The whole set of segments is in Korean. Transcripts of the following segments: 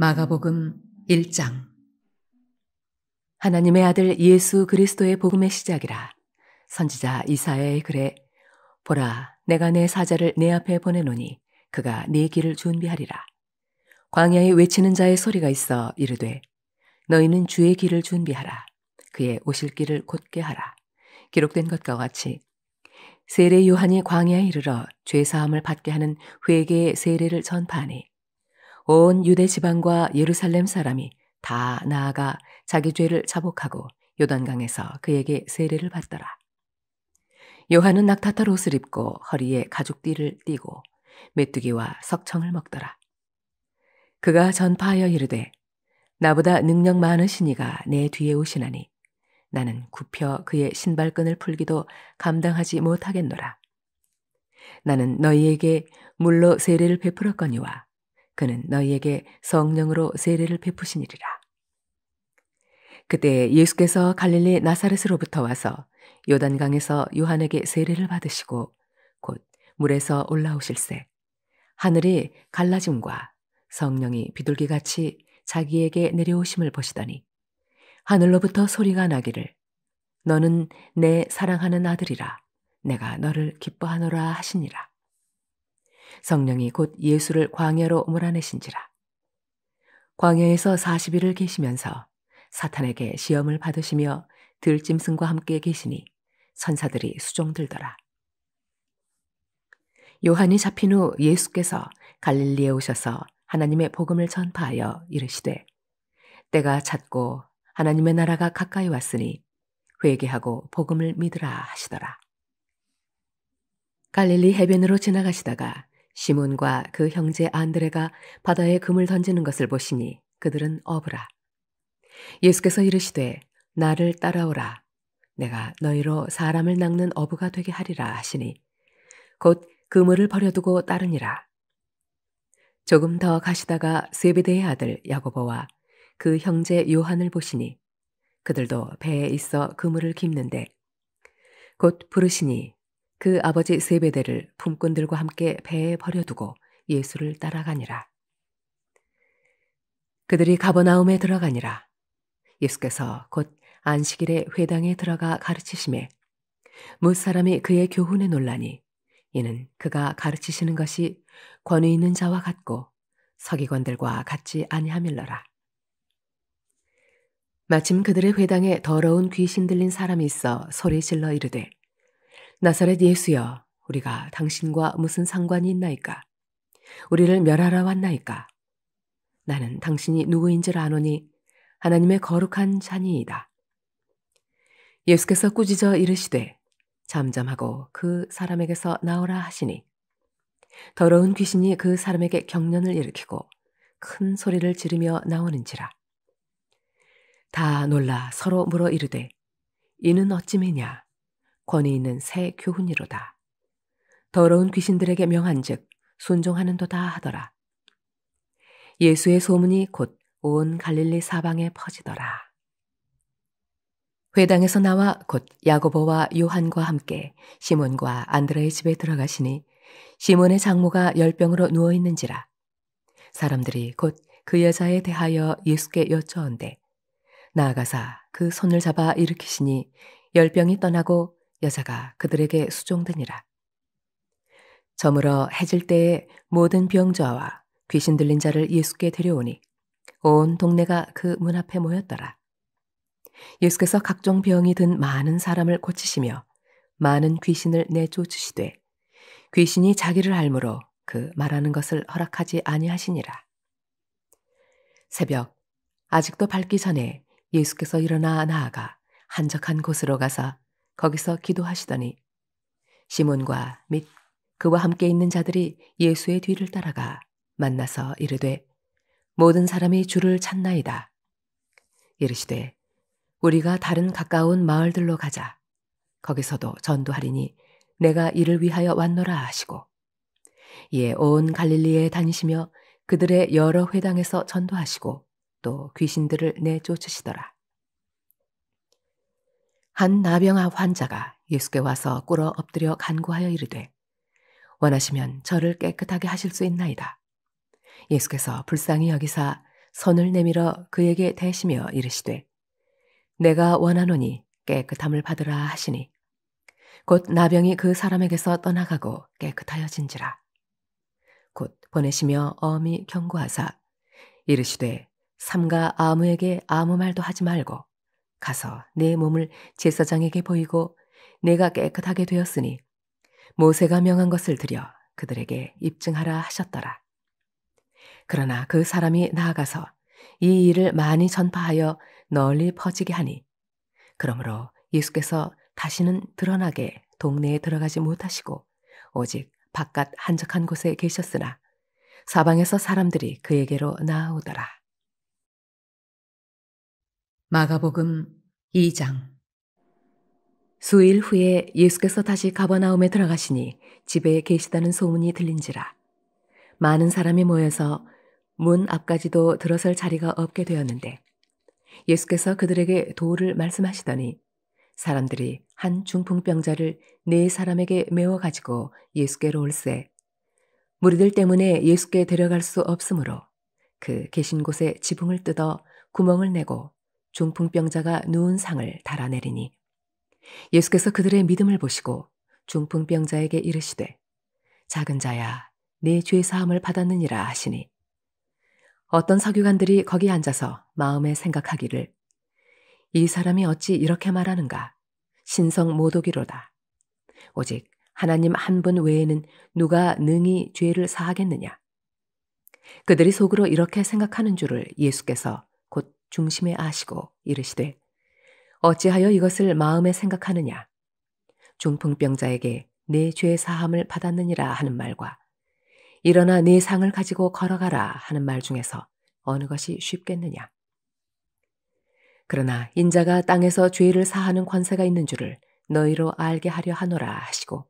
마가복음 1장. 하나님의 아들 예수 그리스도의 복음의 시작이라. 선지자 이사야의 글에 보라, 내가 내 사자를 내 앞에 보내노니 그가 네 길을 준비하리라. 광야에 외치는 자의 소리가 있어 이르되 너희는 주의 길을 준비하라. 그의 오실 길을 곧게 하라. 기록된 것과 같이 세례 요한이 광야에 이르러 죄사함을 받게 하는 회개의 세례를 전파하니 온 유대 지방과 예루살렘 사람이 다 나아가 자기 죄를 자복하고 요단강에서 그에게 세례를 받더라. 요한은 낙타털 옷을 입고 허리에 가죽띠를 띠고 메뚜기와 석청을 먹더라. 그가 전파하여 이르되 나보다 능력 많으신 이가 내 뒤에 오시나니 나는 굽혀 그의 신발끈을 풀기도 감당하지 못하겠노라. 나는 너희에게 물로 세례를 베풀었거니와 그는 너희에게 성령으로 세례를 베푸시니리라. 그때 예수께서 갈릴리 나사렛으로부터 와서 요단강에서 요한에게 세례를 받으시고 곧 물에서 올라오실새 하늘이 갈라짐과 성령이 비둘기같이 자기에게 내려오심을 보시더니 하늘로부터 소리가 나기를 너는 내 사랑하는 아들이라 내가 너를 기뻐하노라 하시니라. 성령이 곧 예수를 광야로 몰아내신지라. 광야에서 40일을 계시면서 사탄에게 시험을 받으시며 들짐승과 함께 계시니 천사들이 수종들더라. 요한이 잡힌 후 예수께서 갈릴리에 오셔서 하나님의 복음을 전파하여 이르시되 때가 찼고 하나님의 나라가 가까이 왔으니 회개하고 복음을 믿으라 하시더라. 갈릴리 해변으로 지나가시다가 시몬과 그 형제 안드레가 바다에 금을 던지는 것을 보시니 그들은 어부라. 예수께서 이르시되 나를 따라오라. 내가 너희로 사람을 낚는 어부가 되게 하리라 하시니 곧 그물을 버려두고 따르니라. 조금 더 가시다가 세베대의 아들 야고보와 그 형제 요한을 보시니 그들도 배에 있어 그물을 깁는데 곧 부르시니 그 아버지 세베대를 품꾼들과 함께 배에 버려두고 예수를 따라가니라. 그들이 가버나움에 들어가니라. 예수께서 곧 안식일에 회당에 들어가 가르치심에 뭇사람이 그의 교훈에 놀라니 이는 그가 가르치시는 것이 권위 있는 자와 같고 서기관들과 같지 아니함일러라. 마침 그들의 회당에 더러운 귀신 들린 사람이 있어 소리질러 이르되 나사렛 예수여, 우리가 당신과 무슨 상관이 있나이까? 우리를 멸하러 왔나이까? 나는 당신이 누구인 줄 아노니 하나님의 거룩한 자니이다. 예수께서 꾸짖어 이르시되 잠잠하고 그 사람에게서 나오라 하시니 더러운 귀신이 그 사람에게 경련을 일으키고 큰 소리를 지르며 나오는지라. 다 놀라 서로 물어 이르되 이는 어찌매냐? 권위 있는 새 교훈이로다. 더러운 귀신들에게 명한즉 순종하는도다 하더라. 예수의 소문이 곧 온 갈릴리 사방에 퍼지더라. 회당에서 나와 곧 야고보와 요한과 함께 시몬과 안드레의 집에 들어가시니 시몬의 장모가 열병으로 누워 있는지라. 사람들이 곧 그 여자에 대하여 예수께 여쭈온대 나아가사 그 손을 잡아 일으키시니 열병이 떠나고 여자가 그들에게 수종되니라. 저물어 해질 때에 모든 병자와 귀신 들린 자를 예수께 데려오니 온 동네가 그 문 앞에 모였더라. 예수께서 각종 병이 든 많은 사람을 고치시며 많은 귀신을 내쫓으시되 귀신이 자기를 알므로 그 말하는 것을 허락하지 아니하시니라. 새벽 아직도 밝기 전에 예수께서 일어나 나아가 한적한 곳으로 가서 거기서 기도하시더니 시몬과 및 그와 함께 있는 자들이 예수의 뒤를 따라가 만나서 이르되 모든 사람이 주를 찾나이다. 이르시되 우리가 다른 가까운 마을들로 가자. 거기서도 전도하리니 내가 이를 위하여 왔노라 하시고 이에 온 갈릴리에 다니시며 그들의 여러 회당에서 전도하시고 또 귀신들을 내쫓으시더라. 한 나병아 환자가 예수께 와서 꿇어 엎드려 간구하여 이르되 원하시면 저를 깨끗하게 하실 수 있나이다. 예수께서 불쌍히 여기사 손을 내밀어 그에게 대시며 이르시되 내가 원하노니 깨끗함을 받으라 하시니 곧 나병이 그 사람에게서 떠나가고 깨끗하여진지라. 곧 보내시며 엄히 경고하사 이르시되 삼가 아무에게 아무 말도 하지 말고 가서 내 몸을 제사장에게 보이고 내가 깨끗하게 되었으니 모세가 명한 것을 드려 그들에게 입증하라 하셨더라. 그러나 그 사람이 나아가서 이 일을 많이 전파하여 널리 퍼지게 하니 그러므로 예수께서 다시는 드러나게 동네에 들어가지 못하시고 오직 바깥 한적한 곳에 계셨으나 사방에서 사람들이 그에게로 나아오더라. 마가복음 2장. 수일 후에 예수께서 다시 가버나움에 들어가시니 집에 계시다는 소문이 들린지라. 많은 사람이 모여서 문 앞까지도 들어설 자리가 없게 되었는데 예수께서 그들에게 도를 말씀하시더니 사람들이 한 중풍병자를 네 사람에게 메워 가지고 예수께로 올세 무리들 때문에 예수께 데려갈 수 없으므로 그 계신 곳에 지붕을 뜯어 구멍을 내고 중풍병자가 누운 상을 달아내리니 예수께서 그들의 믿음을 보시고 중풍병자에게 이르시되 작은 자야 네 죄 사함을 받았느니라 하시니 어떤 서기관들이 거기 앉아서 마음에 생각하기를 이 사람이 어찌 이렇게 말하는가 신성 모독이로다. 오직 하나님 한 분 외에는 누가 능히 죄를 사하겠느냐. 그들이 속으로 이렇게 생각하는 줄을 예수께서 곧 중심에 아시고 이르시되 어찌하여 이것을 마음에 생각하느냐. 중풍병자에게 내 죄 사함을 받았느니라 하는 말과 일어나 네 상을 가지고 걸어가라 하는 말 중에서 어느 것이 쉽겠느냐. 그러나 인자가 땅에서 죄를 사하는 권세가 있는 줄을 너희로 알게 하려 하노라 하시고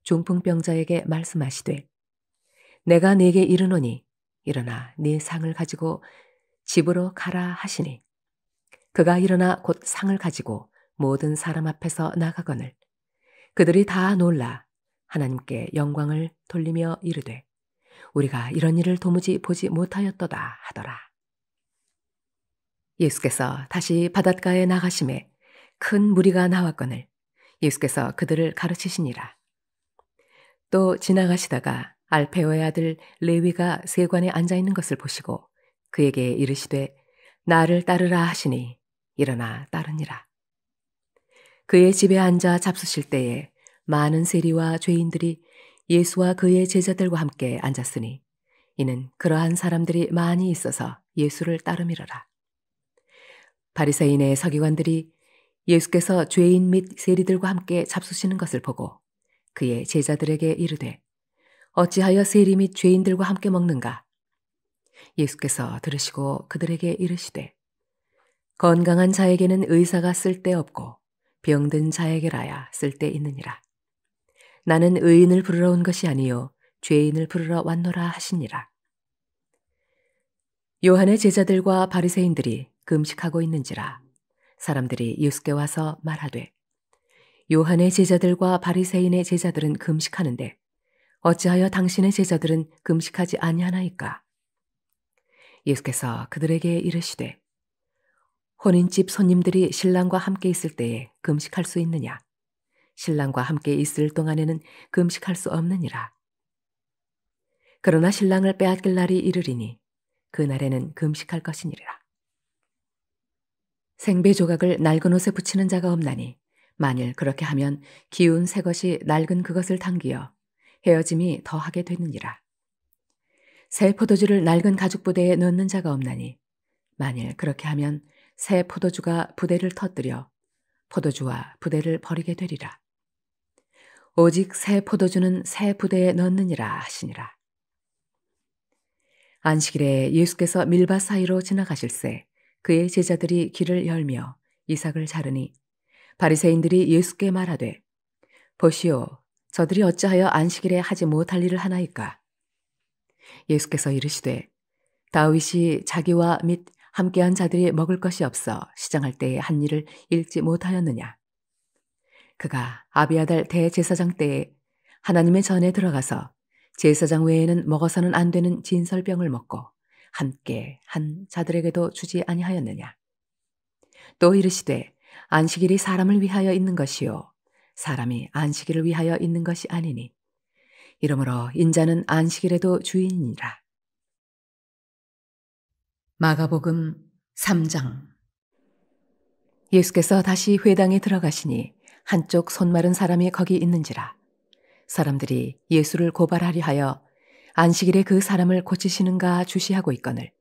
중풍병자에게 말씀하시되 내가 네게 이르노니 일어나 네 상을 가지고 집으로 가라 하시니 그가 일어나 곧 상을 가지고 모든 사람 앞에서 나가거늘 그들이 다 놀라 하나님께 영광을 돌리며 이르되 우리가 이런 일을 도무지 보지 못하였도다 하더라. 예수께서 다시 바닷가에 나가심에 큰 무리가 나왔거늘 예수께서 그들을 가르치시니라. 또 지나가시다가 알페오의 아들 레위가 세관에 앉아 있는 것을 보시고 그에게 이르시되 나를 따르라 하시니 일어나 따르니라. 그의 집에 앉아 잡수실 때에 많은 세리와 죄인들이 예수와 그의 제자들과 함께 앉았으니 이는 그러한 사람들이 많이 있어서 예수를 따름이러라. 바리새인의 서기관들이 예수께서 죄인 및 세리들과 함께 잡수시는 것을 보고 그의 제자들에게 이르되 어찌하여 세리 및 죄인들과 함께 먹는가? 예수께서 들으시고 그들에게 이르시되 건강한 자에게는 의사가 쓸데없고 병든 자에게라야 쓸데있느니라. 나는 의인을 부르러 온 것이 아니요 죄인을 부르러 왔노라 하시니라. 요한의 제자들과 바리새인들이 금식하고 있는지라 사람들이 예수께 와서 말하되 요한의 제자들과 바리새인의 제자들은 금식하는데 어찌하여 당신의 제자들은 금식하지 아니하나이까? 예수께서 그들에게 이르시되 혼인집 손님들이 신랑과 함께 있을 때에 금식할 수 있느냐? 신랑과 함께 있을 동안에는 금식할 수 없느니라. 그러나 신랑을 빼앗길 날이 이르리니 그날에는 금식할 것이니라. 생배 조각을 낡은 옷에 붙이는 자가 없나니 만일 그렇게 하면 기운 새 것이 낡은 그것을 당기어 헤어짐이 더하게 되느니라. 새 포도주를 낡은 가죽 부대에 넣는 자가 없나니 만일 그렇게 하면 새 포도주가 부대를 터뜨려 포도주와 부대를 버리게 되리라. 오직 새 포도주는 새 부대에 넣느니라 하시니라. 안식일에 예수께서 밀밭 사이로 지나가실새 그의 제자들이 길을 열며 이삭을 자르니 바리새인들이 예수께 말하되 보시오 저들이 어찌하여 안식일에 하지 못할 일을 하나이까? 예수께서 이르시되 다윗이 자기와 및 함께한 자들이 먹을 것이 없어 시장할 때에 한 일을 읽지 못하였느냐? 그가 아비아달 대제사장 때에 하나님의 전에 들어가서 제사장 외에는 먹어서는 안 되는 진설병을 먹고 함께 한 자들에게도 주지 아니하였느냐? 또 이르시되 안식일이 사람을 위하여 있는 것이요 사람이 안식일을 위하여 있는 것이 아니니 이러므로 인자는 안식일에도 주인이니라. 마가복음 3장. 예수께서 다시 회당에 들어가시니 한쪽 손 마른 사람이 거기 있는지라. 사람들이 예수를 고발하려 하여 안식일에 그 사람을 고치시는가 주시하고 있거늘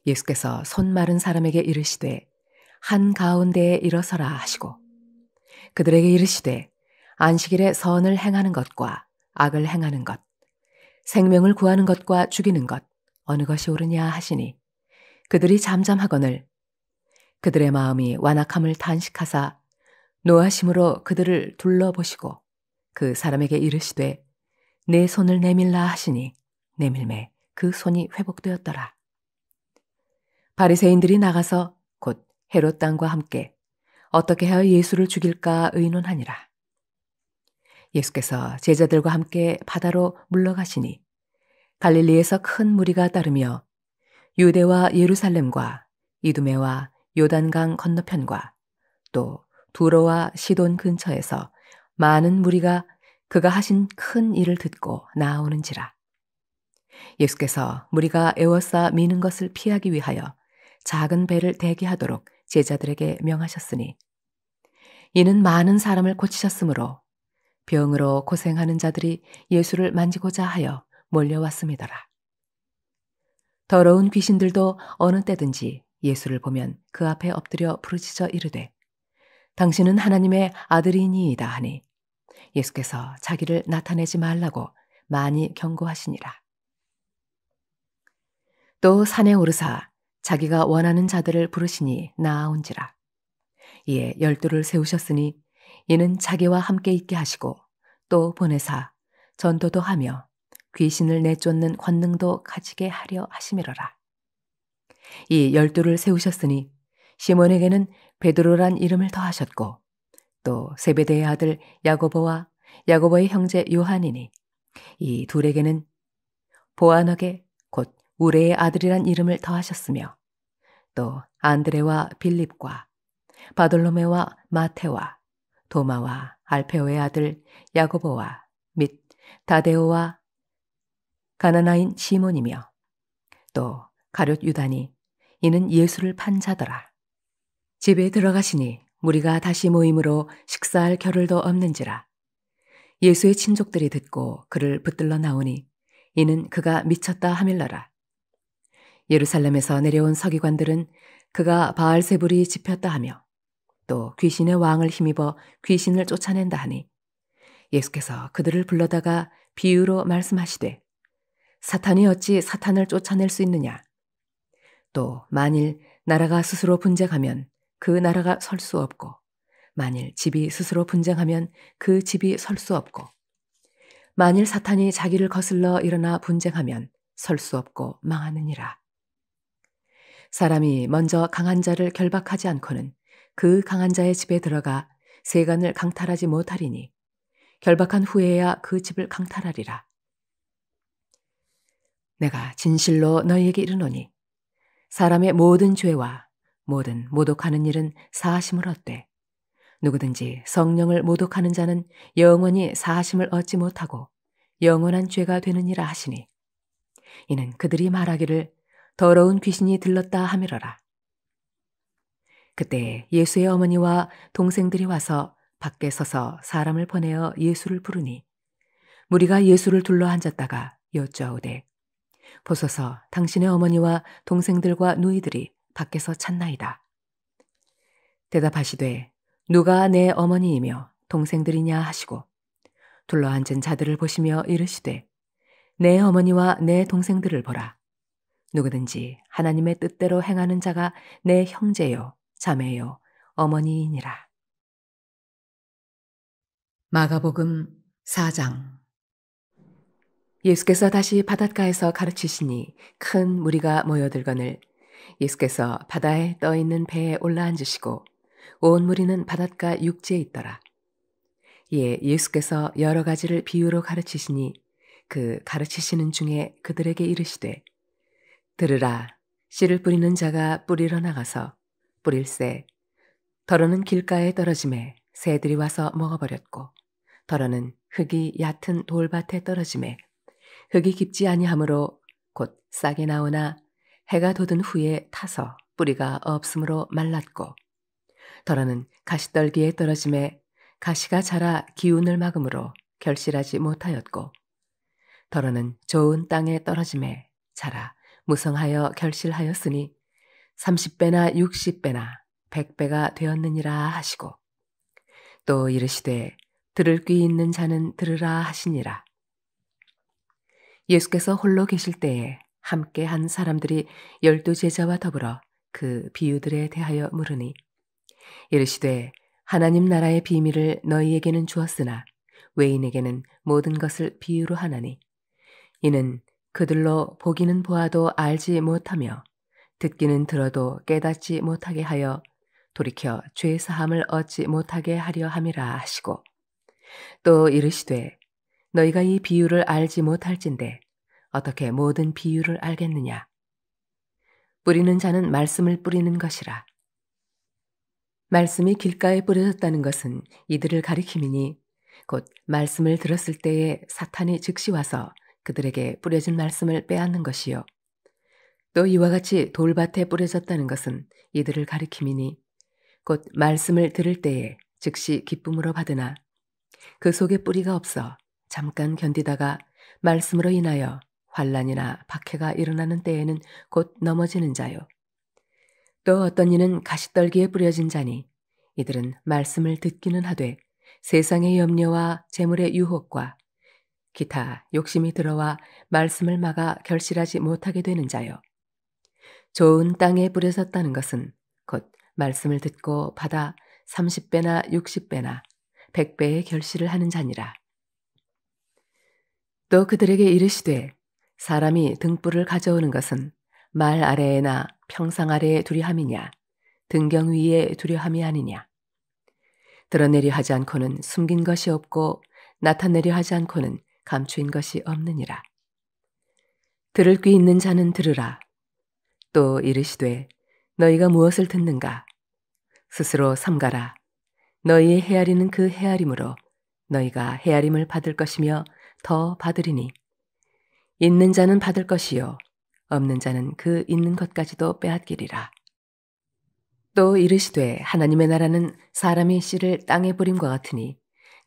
예수께서 손 마른 사람에게 이르시되 한 가운데에 일어서라 하시고 그들에게 이르시되 안식일에 선을 행하는 것과 악을 행하는 것, 생명을 구하는 것과 죽이는 것 어느 것이 옳으냐 하시니 그들이 잠잠하거늘 그들의 마음이 완악함을 탄식하사 노하심으로 그들을 둘러보시고 그 사람에게 이르시되 내 손을 내밀라 하시니 내밀매 그 손이 회복되었더라. 바리새인들이 나가서 곧 헤롯 당과 함께 어떻게 하여 예수를 죽일까 의논하니라. 예수께서 제자들과 함께 바다로 물러가시니 갈릴리에서 큰 무리가 따르며 유대와 예루살렘과 이두메와 요단강 건너편과 또 두로와 시돈 근처에서 많은 무리가 그가 하신 큰 일을 듣고 나오는지라. 예수께서 무리가 에워싸 미는 것을 피하기 위하여 작은 배를 대기하도록 제자들에게 명하셨으니 이는 많은 사람을 고치셨으므로 병으로 고생하는 자들이 예수를 만지고자 하여 몰려왔음이더라. 더러운 귀신들도 어느 때든지 예수를 보면 그 앞에 엎드려 부르짖어 이르되 당신은 하나님의 아들이니이다 하니 예수께서 자기를 나타내지 말라고 많이 경고하시니라. 또 산에 오르사 자기가 원하는 자들을 부르시니 나아온지라. 이에 12를 세우셨으니 이는 자기와 함께 있게 하시고 또 보내사 전도도 하며 귀신을 내쫓는 권능도 가지게 하려 하심이로라. 이 12를 세우셨으니 시몬에게는 베드로란 이름을 더하셨고 또 세베대의 아들 야고보와 야고보의 형제 요한이니 이 둘에게는 보아너게 곧 우레의 아들이란 이름을 더하셨으며 또 안드레와 빌립과 바돌로메와 마테와 도마와 알페오의 아들 야고보와 및 다데오와 가나나인 시몬이며 또 가룟 유다니 이는 예수를 판 자더라. 집에 들어가시니 무리가 다시 모임으로 식사할 겨를도 없는지라. 예수의 친족들이 듣고 그를 붙들러 나오니 이는 그가 미쳤다 하밀러라. 예루살렘에서 내려온 서기관들은 그가 바알세불이 집혔다 하며 또 귀신의 왕을 힘입어 귀신을 쫓아낸다 하니 예수께서 그들을 불러다가 비유로 말씀하시되 사탄이 어찌 사탄을 쫓아낼 수 있느냐. 또 만일 나라가 스스로 분쟁하면 그 나라가 설 수 없고 만일 집이 스스로 분쟁하면 그 집이 설 수 없고 만일 사탄이 자기를 거슬러 일어나 분쟁하면 설 수 없고 망하느니라. 사람이 먼저 강한 자를 결박하지 않고는 그 강한 자의 집에 들어가 세간을 강탈하지 못하리니 결박한 후에야 그 집을 강탈하리라. 내가 진실로 너희에게 이르노니 사람의 모든 죄와 모든 모독하는 일은 사하심을 얻되 누구든지 성령을 모독하는 자는 영원히 사하심을 얻지 못하고 영원한 죄가 되느니라 하시니 이는 그들이 말하기를 더러운 귀신이 들렀다 하미러라. 그때 예수의 어머니와 동생들이 와서 밖에 서서 사람을 보내어 예수를 부르니 무리가 예수를 둘러 앉았다가 여쭈어오되 보소서 당신의 어머니와 동생들과 누이들이 밖에서 찾나이다. 대답하시되 누가 내 어머니이며 동생들이냐 하시고 둘러앉은 자들을 보시며 이르시되 내 어머니와 내 동생들을 보라. 누구든지 하나님의 뜻대로 행하는 자가 내 형제요 자매요 어머니이니라. 마가복음 4장. 예수께서 다시 바닷가에서 가르치시니 큰 무리가 모여들거늘 예수께서 바다에 떠있는 배에 올라앉으시고 온 무리는 바닷가 육지에 있더라. 이에 예수께서 여러 가지를 비유로 가르치시니 그 가르치시는 중에 그들에게 이르시되 들으라. 씨를 뿌리는 자가 뿌리러 나가서 뿌릴새 더러는 길가에 떨어짐에 새들이 와서 먹어버렸고 더러는 흙이 얕은 돌밭에 떨어짐에 흙이 깊지 아니하므로 곧 싹이 나오나 해가 돋은 후에 타서 뿌리가 없으므로 말랐고 더러는 가시떨기에 떨어짐에 가시가 자라 기운을 막음으로 결실하지 못하였고 더러는 좋은 땅에 떨어짐에 자라 무성하여 결실하였으니 30배나 60배나 100배가 되었느니라 하시고 또 이르시되 들을 귀 있는 자는 들으라 하시니라. 예수께서 홀로 계실 때에 함께 한 사람들이 12 제자와 더불어 그 비유들에 대하여 물으니 이르시되 하나님 나라의 비밀을 너희에게는 주었으나 외인에게는 모든 것을 비유로 하나니 이는 그들로 보기는 보아도 알지 못하며 듣기는 들어도 깨닫지 못하게 하여 돌이켜 죄 사함을 얻지 못하게 하려 함이라 하시고 또 이르시되 너희가 이 비유를 알지 못할진대 어떻게 모든 비유를 알겠느냐. 뿌리는 자는 말씀을 뿌리는 것이라. 말씀이 길가에 뿌려졌다는 것은 이들을 가리킴이니 곧 말씀을 들었을 때에 사탄이 즉시 와서 그들에게 뿌려진 말씀을 빼앗는 것이요. 또 이와 같이 돌밭에 뿌려졌다는 것은 이들을 가리킴이니 곧 말씀을 들을 때에 즉시 기쁨으로 받으나 그 속에 뿌리가 없어 잠깐 견디다가 말씀으로 인하여 환난이나 박해가 일어나는 때에는 곧 넘어지는 자요. 또 어떤 이는 가시떨기에 뿌려진 자니 이들은 말씀을 듣기는 하되 세상의 염려와 재물의 유혹과 기타 욕심이 들어와 말씀을 막아 결실하지 못하게 되는 자요. 좋은 땅에 뿌려졌다는 것은 곧 말씀을 듣고 받아 30배나 60배나 100배의 결실을 하는 자니라. 또 그들에게 이르시되 사람이 등불을 가져오는 것은 말 아래에나 평상 아래에 두려 함이냐 등경 위에 두려 함이 아니냐. 드러내려 하지 않고는 숨긴 것이 없고 나타내려 하지 않고는 감추인 것이 없느니라. 들을 귀 있는 자는 들으라. 또 이르시되 너희가 무엇을 듣는가? 스스로 삼가라. 너희의 헤아리는 그 헤아림으로 너희가 헤아림을 받을 것이며 더 받으리니 있는 자는 받을 것이요 없는 자는 그 있는 것까지도 빼앗기리라. 또 이르시되 하나님의 나라는 사람이 씨를 땅에 뿌림과 같으니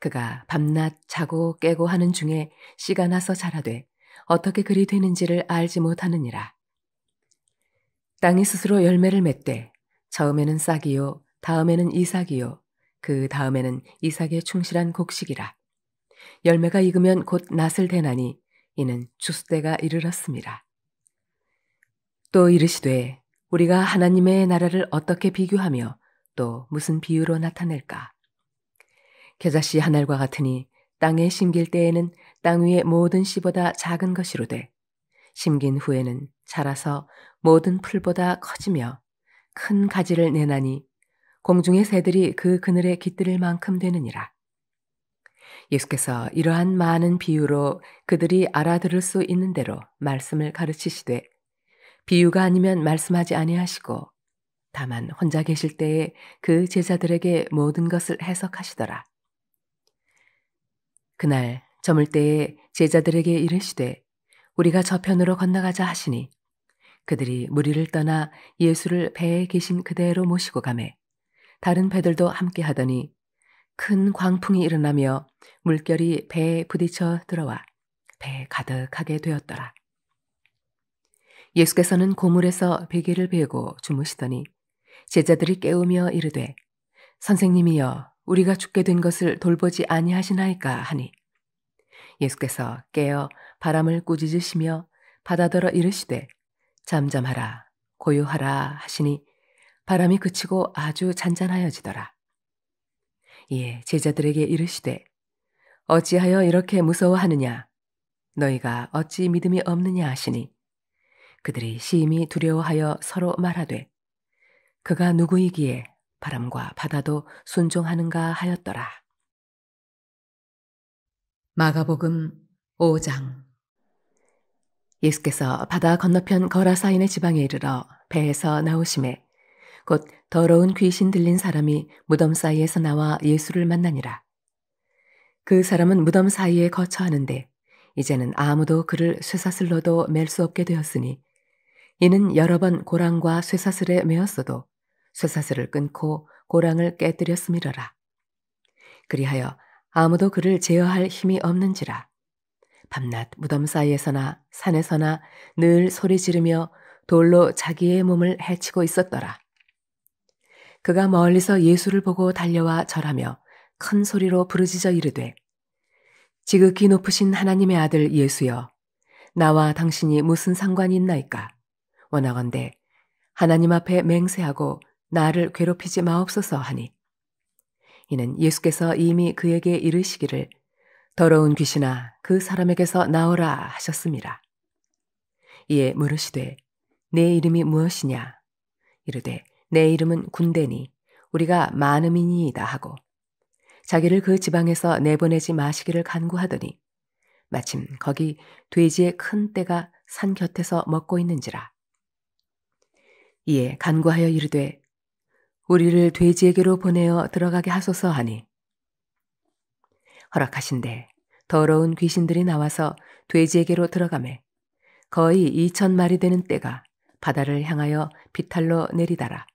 그가 밤낮 자고 깨고 하는 중에 씨가 나서 자라되 어떻게 그리 되는지를 알지 못하느니라. 땅이 스스로 열매를 맺되 처음에는 싹이요 다음에는 이삭이요 그 다음에는 이삭의 충실한 곡식이라. 열매가 익으면 곧 낫을 대나니 이는 추수때가 이르렀습니다. 또 이르시되 우리가 하나님의 나라를 어떻게 비교하며 또 무슨 비유로 나타낼까? 겨자씨 한 알과 같으니 땅에 심길 때에는 땅 위의 모든 씨보다 작은 것이로되 심긴 후에는 자라서 모든 풀보다 커지며 큰 가지를 내나니 공중의 새들이 그 그늘에 깃들일 만큼 되느니라. 예수께서 이러한 많은 비유로 그들이 알아들을 수 있는 대로 말씀을 가르치시되 비유가 아니면 말씀하지 아니하시고 다만 혼자 계실 때에 그 제자들에게 모든 것을 해석하시더라. 그날 저물 때에 제자들에게 이르시되 우리가 저편으로 건너가자 하시니 그들이 무리를 떠나 예수를 배에 계신 그대로 모시고 가매 다른 배들도 함께 하더니 큰 광풍이 일어나며 물결이 배에 부딪혀 들어와 배에 가득하게 되었더라. 예수께서는 고물에서 베개를 베고 주무시더니 제자들이 깨우며 이르되 선생님이여 우리가 죽게 된 것을 돌보지 아니하시나이까 하니 예수께서 깨어 바람을 꾸짖으시며 바다더러 이르시되 잠잠하라 고요하라 하시니 바람이 그치고 아주 잔잔하여지더라. 이에 제자들에게 이르시되 어찌하여 이렇게 무서워하느냐 너희가 어찌 믿음이 없느냐 하시니 그들이 심히 두려워하여 서로 말하되 그가 누구이기에 바람과 바다도 순종하는가 하였더라. 마가복음 5장. 예수께서 바다 건너편 거라사인의 지방에 이르러 배에서 나오심에 곧 더러운 귀신 들린 사람이 무덤 사이에서 나와 예수를 만나니라. 그 사람은 무덤 사이에 거처하는데 이제는 아무도 그를 쇠사슬로도 맬 수 없게 되었으니 이는 여러 번 고랑과 쇠사슬에 매었어도 쇠사슬을 끊고 고랑을 깨뜨렸음이러라. 그리하여 아무도 그를 제어할 힘이 없는지라. 밤낮 무덤 사이에서나 산에서나 늘 소리 지르며 돌로 자기의 몸을 해치고 있었더라. 그가 멀리서 예수를 보고 달려와 절하며 큰 소리로 부르짖어 이르되 지극히 높으신 하나님의 아들 예수여, 나와 당신이 무슨 상관이 있나이까? 원하건대 하나님 앞에 맹세하고 나를 괴롭히지 마옵소서 하니 이는 예수께서 이미 그에게 이르시기를 더러운 귀신아 그 사람에게서 나오라 하셨습니다. 이에 물으시되 내 이름이 무엇이냐? 이르되 내 이름은 군대니 우리가 많음이니이다 하고 자기를 그 지방에서 내보내지 마시기를 간구하더니 마침 거기 돼지의 큰 떼가 산 곁에서 먹고 있는지라. 이에 간구하여 이르되 우리를 돼지에게로 보내어 들어가게 하소서 하니 허락하신대 더러운 귀신들이 나와서 돼지에게로 들어가매 거의 2,000마리 되는 떼가 바다를 향하여 비탈로 내리다라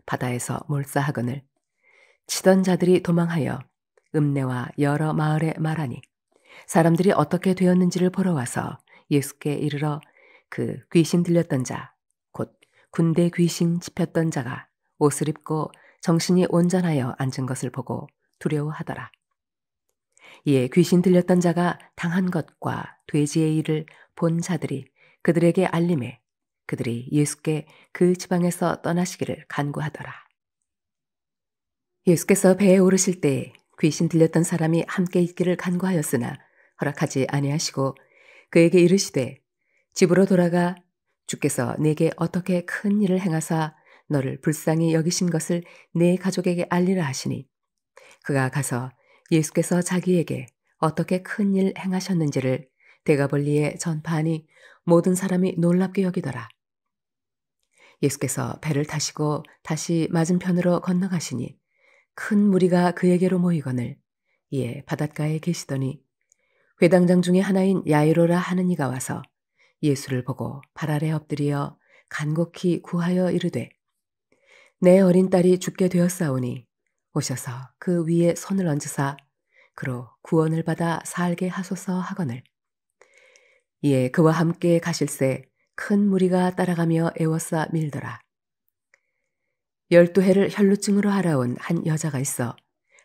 바다에서 몰사하거늘 치던 자들이 도망하여 읍내와 여러 마을에 말하니 사람들이 어떻게 되었는지를 보러 와서 예수께 이르러 그 귀신 들렸던 자 곧 군대 귀신 집혔던 자가 옷을 입고 정신이 온전하여 앉은 것을 보고 두려워하더라. 이에 귀신 들렸던 자가 당한 것과 돼지의 일을 본 자들이 그들에게 알림해 그들이 예수께 그 지방에서 떠나시기를 간구하더라. 예수께서 배에 오르실 때 귀신 들렸던 사람이 함께 있기를 간구하였으나 허락하지 아니하시고 그에게 이르시되 집으로 돌아가 주께서 내게 어떻게 큰 일을 행하사 너를 불쌍히 여기신 것을 내 가족에게 알리라 하시니 그가 가서 예수께서 자기에게 어떻게 큰 일 행하셨는지를 데가볼리에 전파하니 모든 사람이 놀랍게 여기더라. 예수께서 배를 타시고 다시 맞은편으로 건너가시니 큰 무리가 그에게로 모이거늘 이에 바닷가에 계시더니 회당장 중에 하나인 야이로라 하는 이가 와서 예수를 보고 발 아래 엎드려 간곡히 구하여 이르되 내 어린 딸이 죽게 되었사오니 오셔서 그 위에 손을 얹으사 그로 구원을 받아 살게 하소서 하거늘 이에 그와 함께 가실새 큰 무리가 따라가며 애워싸 밀더라. 12해를 혈루증으로 알아온 한 여자가 있어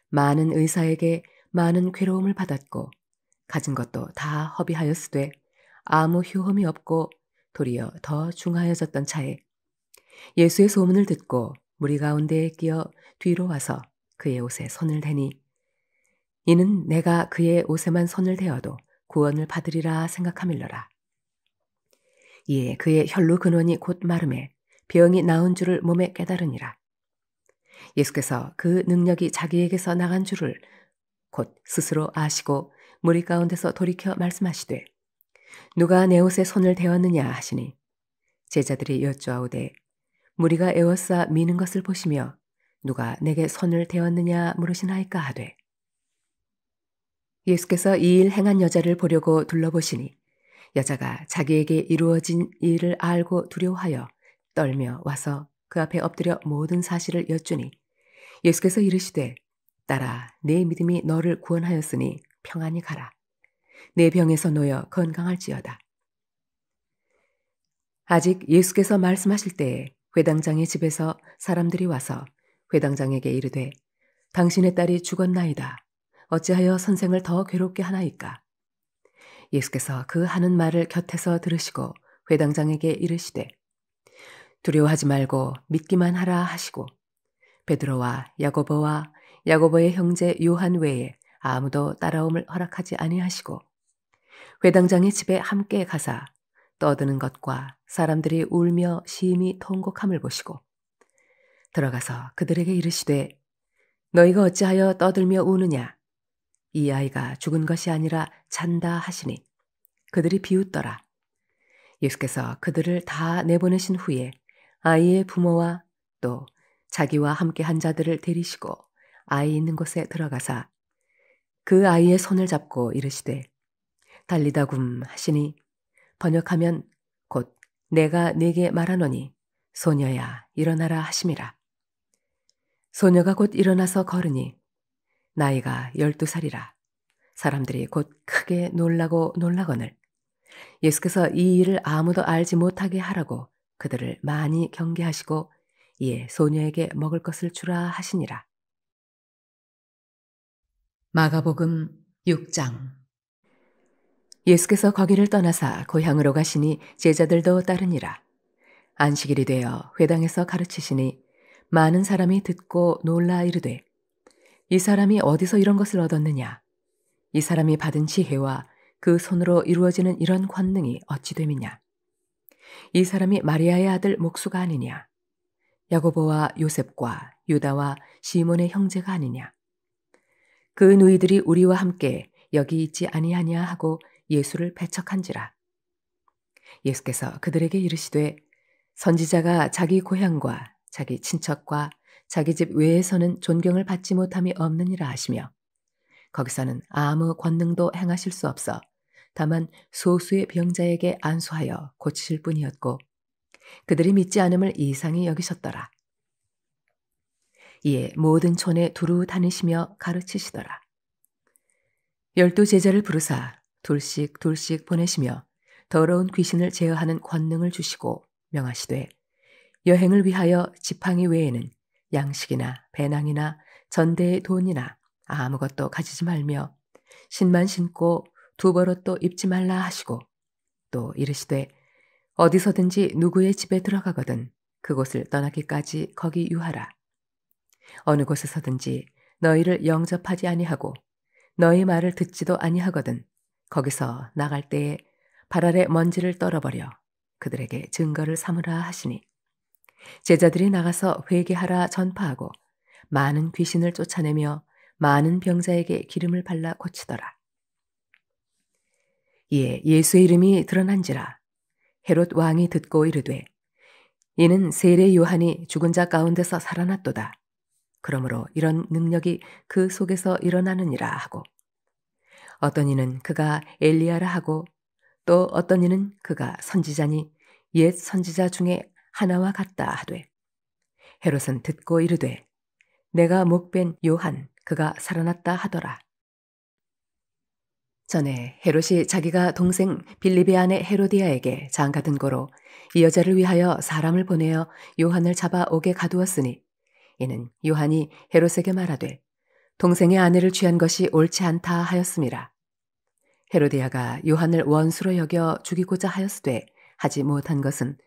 많은 의사에게 많은 괴로움을 받았고 가진 것도 다 허비하였으되 아무 효험이 없고 도리어 더 중하여졌던 차에 예수의 소문을 듣고 무리 가운데에 끼어 뒤로 와서 그의 옷에 손을 대니 이는 내가 그의 옷에만 손을 대어도 구원을 받으리라 생각하밀러라. 이에 그의 혈루 근원이 곧 마름에 병이 나은 줄을 몸에 깨달으니라. 예수께서 그 능력이 자기에게서 나간 줄을 곧 스스로 아시고 무리 가운데서 돌이켜 말씀하시되 누가 내 옷에 손을 대었느냐 하시니 제자들이 여쭈아오되 무리가 애워싸 미는 것을 보시며 누가 내게 손을 대었느냐 물으시나이까 하되 예수께서 이 일 행한 여자를 보려고 둘러보시니 여자가 자기에게 이루어진 일을 알고 두려워하여 떨며 와서 그 앞에 엎드려 모든 사실을 여쭈니 예수께서 이르시되 딸아 내 믿음이 너를 구원하였으니 평안히 가라. 내 병에서 놓여 건강할지어다. 아직 예수께서 말씀하실 때에 회당장의 집에서 사람들이 와서 회당장에게 이르되 당신의 딸이 죽었나이다. 어찌하여 선생을 더 괴롭게 하나이까? 예수께서 그 하는 말을 곁에서 들으시고 회당장에게 이르시되 두려워하지 말고 믿기만 하라 하시고 베드로와 야고보와 야고보의 형제 요한 외에 아무도 따라옴을 허락하지 아니하시고 회당장의 집에 함께 가사 떠드는 것과 사람들이 울며 심히 통곡함을 보시고 들어가서 그들에게 이르시되 너희가 어찌하여 떠들며 우느냐 이 아이가 죽은 것이 아니라 잔다 하시니 그들이 비웃더라. 예수께서 그들을 다 내보내신 후에 아이의 부모와 또 자기와 함께 한 자들을 데리시고 아이 있는 곳에 들어가사 그 아이의 손을 잡고 이르시되 달리다굼 하시니 번역하면 곧 내가 네게 말하노니 소녀야 일어나라 하심이라. 소녀가 곧 일어나서 걸으니 나이가 12살이라. 사람들이 곧 크게 놀라고 놀라거늘 예수께서 이 일을 아무도 알지 못하게 하라고 그들을 많이 경계하시고 이에 소녀에게 먹을 것을 주라 하시니라. 마가복음 6장. 예수께서 거기를 떠나사 고향으로 가시니 제자들도 따르니라. 안식일이 되어 회당에서 가르치시니 많은 사람이 듣고 놀라 이르되 이 사람이 어디서 이런 것을 얻었느냐? 이 사람이 받은 지혜와 그 손으로 이루어지는 이런 권능이 어찌 됨이냐? 이 사람이 마리아의 아들 목수가 아니냐? 야고보와 요셉과 유다와 시몬의 형제가 아니냐? 그 누이들이 우리와 함께 여기 있지 아니하냐 하고 예수를 배척한지라. 예수께서 그들에게 이르시되 선지자가 자기 고향과 자기 친척과 자기 집 외에서는 존경을 받지 못함이 없느니라 하시며 거기서는 아무 권능도 행하실 수 없어 다만 소수의 병자에게 안수하여 고치실 뿐이었고 그들이 믿지 않음을 이상히 여기셨더라. 이에 모든 촌에 두루 다니시며 가르치시더라. 12 제자를 부르사 둘씩 둘씩 보내시며 더러운 귀신을 제어하는 권능을 주시고 명하시되 여행을 위하여 지팡이 외에는 양식이나 배낭이나 전대의 돈이나 아무것도 가지지 말며 신만 신고 두 벌옷도 입지 말라 하시고 또 이르시되 어디서든지 누구의 집에 들어가거든 그곳을 떠나기까지 거기 유하라. 어느 곳에서든지 너희를 영접하지 아니하고 너희 말을 듣지도 아니하거든 거기서 나갈 때에 발 아래 먼지를 떨어버려 그들에게 증거를 삼으라 하시니 제자들이 나가서 회개하라 전파하고 많은 귀신을 쫓아내며 많은 병자에게 기름을 발라 고치더라. 이에 예수의 이름이 드러난지라 헤롯 왕이 듣고 이르되 이는 세례 요한이 죽은 자 가운데서 살아났도다. 그러므로 이런 능력이 그 속에서 일어나느니라 하고 어떤 이는 그가 엘리야라 하고 또 어떤 이는 그가 선지자니 옛 선지자 중에 하나와 같다 하되 헤롯은 듣고 이르되 내가 목벤 요한 그가 살아났다 하더라. 전에 헤롯이 자기가 동생 빌립의 아내 헤로디아에게 장가든 고로 이 여자를 위하여 사람을 보내어 요한을 잡아 옥에 가두었으니 이는 요한이 헤롯에게 말하되 동생의 아내를 취한 것이 옳지 않다 하였음이라. 헤로디아가 요한을 원수로 여겨 죽이고자 하였으되 하지 못한 것은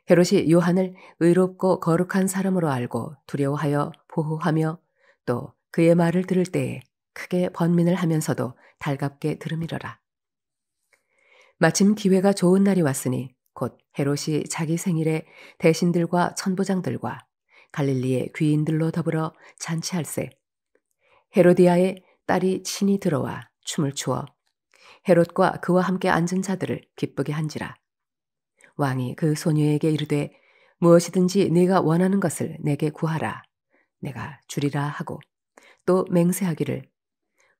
헤롯이 요한을 의롭고 거룩한 사람으로 알고 두려워하여 보호하며 또 그의 말을 들을 때에 크게 번민을 하면서도 달갑게 들음이러라. 마침 기회가 좋은 날이 왔으니 곧 헤롯이 자기 생일에 대신들과 천부장들과 갈릴리의 귀인들로 더불어 잔치할세 헤로디아의 딸이 친히 들어와 춤을 추어 헤롯과 그와 함께 앉은 자들을 기쁘게 한지라. 왕이 그 소녀에게 이르되 무엇이든지 네가 원하는 것을 내게 구하라. 내가 주리라 하고 또 맹세하기를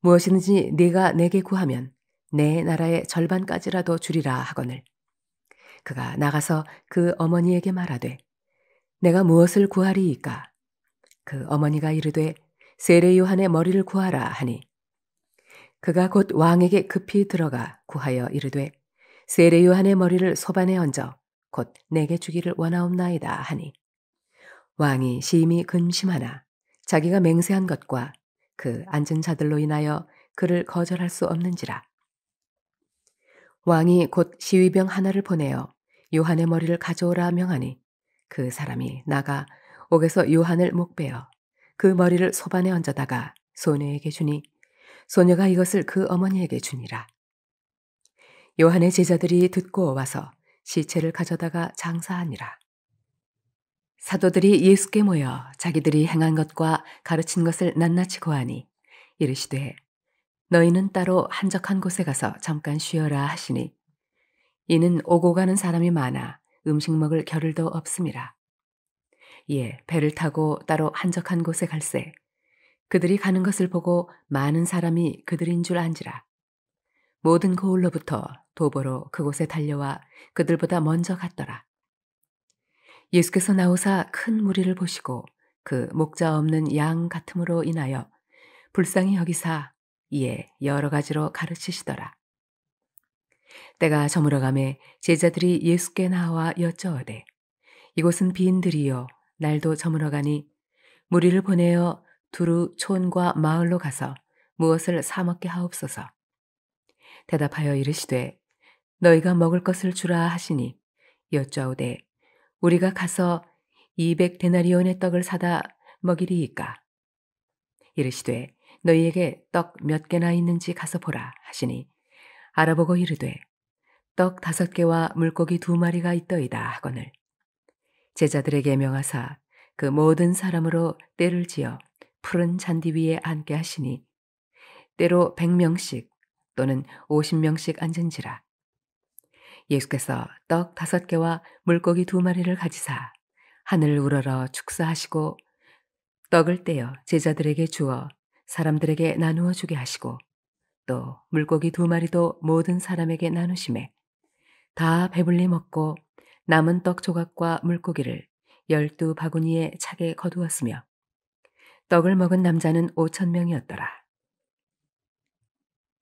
무엇이든지 네가 내게 구하면 내 나라의 절반까지라도 주리라 하거늘. 그가 나가서 그 어머니에게 말하되 내가 무엇을 구하리이까? 그 어머니가 이르되 세례 요한의 머리를 구하라 하니 그가 곧 왕에게 급히 들어가 구하여 이르되 세례 요한의 머리를 소반에 얹어 곧 내게 주기를 원하옵나이다 하니 왕이 심히 근심하나 자기가 맹세한 것과 그 앉은 자들로 인하여 그를 거절할 수 없는지라. 왕이 곧 시위병 하나를 보내어 요한의 머리를 가져오라 명하니 그 사람이 나가 옥에서 요한을 목베어 그 머리를 소반에 얹어다가 소녀에게 주니 소녀가 이것을 그 어머니에게 주니라. 요한의 제자들이 듣고 와서 시체를 가져다가 장사하니라. 사도들이 예수께 모여 자기들이 행한 것과 가르친 것을 낱낱이 고하니 이르시되 너희는 따로 한적한 곳에 가서 잠깐 쉬어라 하시니 이는 오고 가는 사람이 많아 음식 먹을 겨를도 없음이라. 이에 배를 타고 따로 한적한 곳에 갈새 그들이 가는 것을 보고 많은 사람이 그들인 줄 안지라. 모든 고을로부터 도보로 그곳에 달려와 그들보다 먼저 갔더라. 예수께서 나오사 큰 무리를 보시고 그 목자 없는 양 같음으로 인하여 불쌍히 여기사 이에 여러 가지로 가르치시더라. 때가 저물어가매 제자들이 예수께 나와 여쭤오되 이곳은 빈들이요 날도 저물어가니 무리를 보내어 두루 촌과 마을로 가서 무엇을 사 먹게 하옵소서. 대답하여 이르시되 너희가 먹을 것을 주라 하시니 여짜오되 우리가 가서 200데나리온의 떡을 사다 먹이리이까. 이르시되 너희에게 떡 몇 개나 있는지 가서 보라 하시니 알아보고 이르되 떡 5개와 물고기 2마리가 있더이다 하거늘 제자들에게 명하사 그 모든 사람으로 떼를 지어 푸른 잔디 위에 앉게 하시니 때로 100명씩 또는 50명씩 앉은지라. 예수께서 떡 5개와 물고기 2마리를 가지사 하늘을 우러러 축사하시고 떡을 떼어 제자들에게 주어 사람들에게 나누어 주게 하시고 또 물고기 2마리도 모든 사람에게 나누심에 다 배불리 먹고 남은 떡 조각과 물고기를 12바구니에 차게 거두었으며 떡을 먹은 남자는 5,000명이었더라.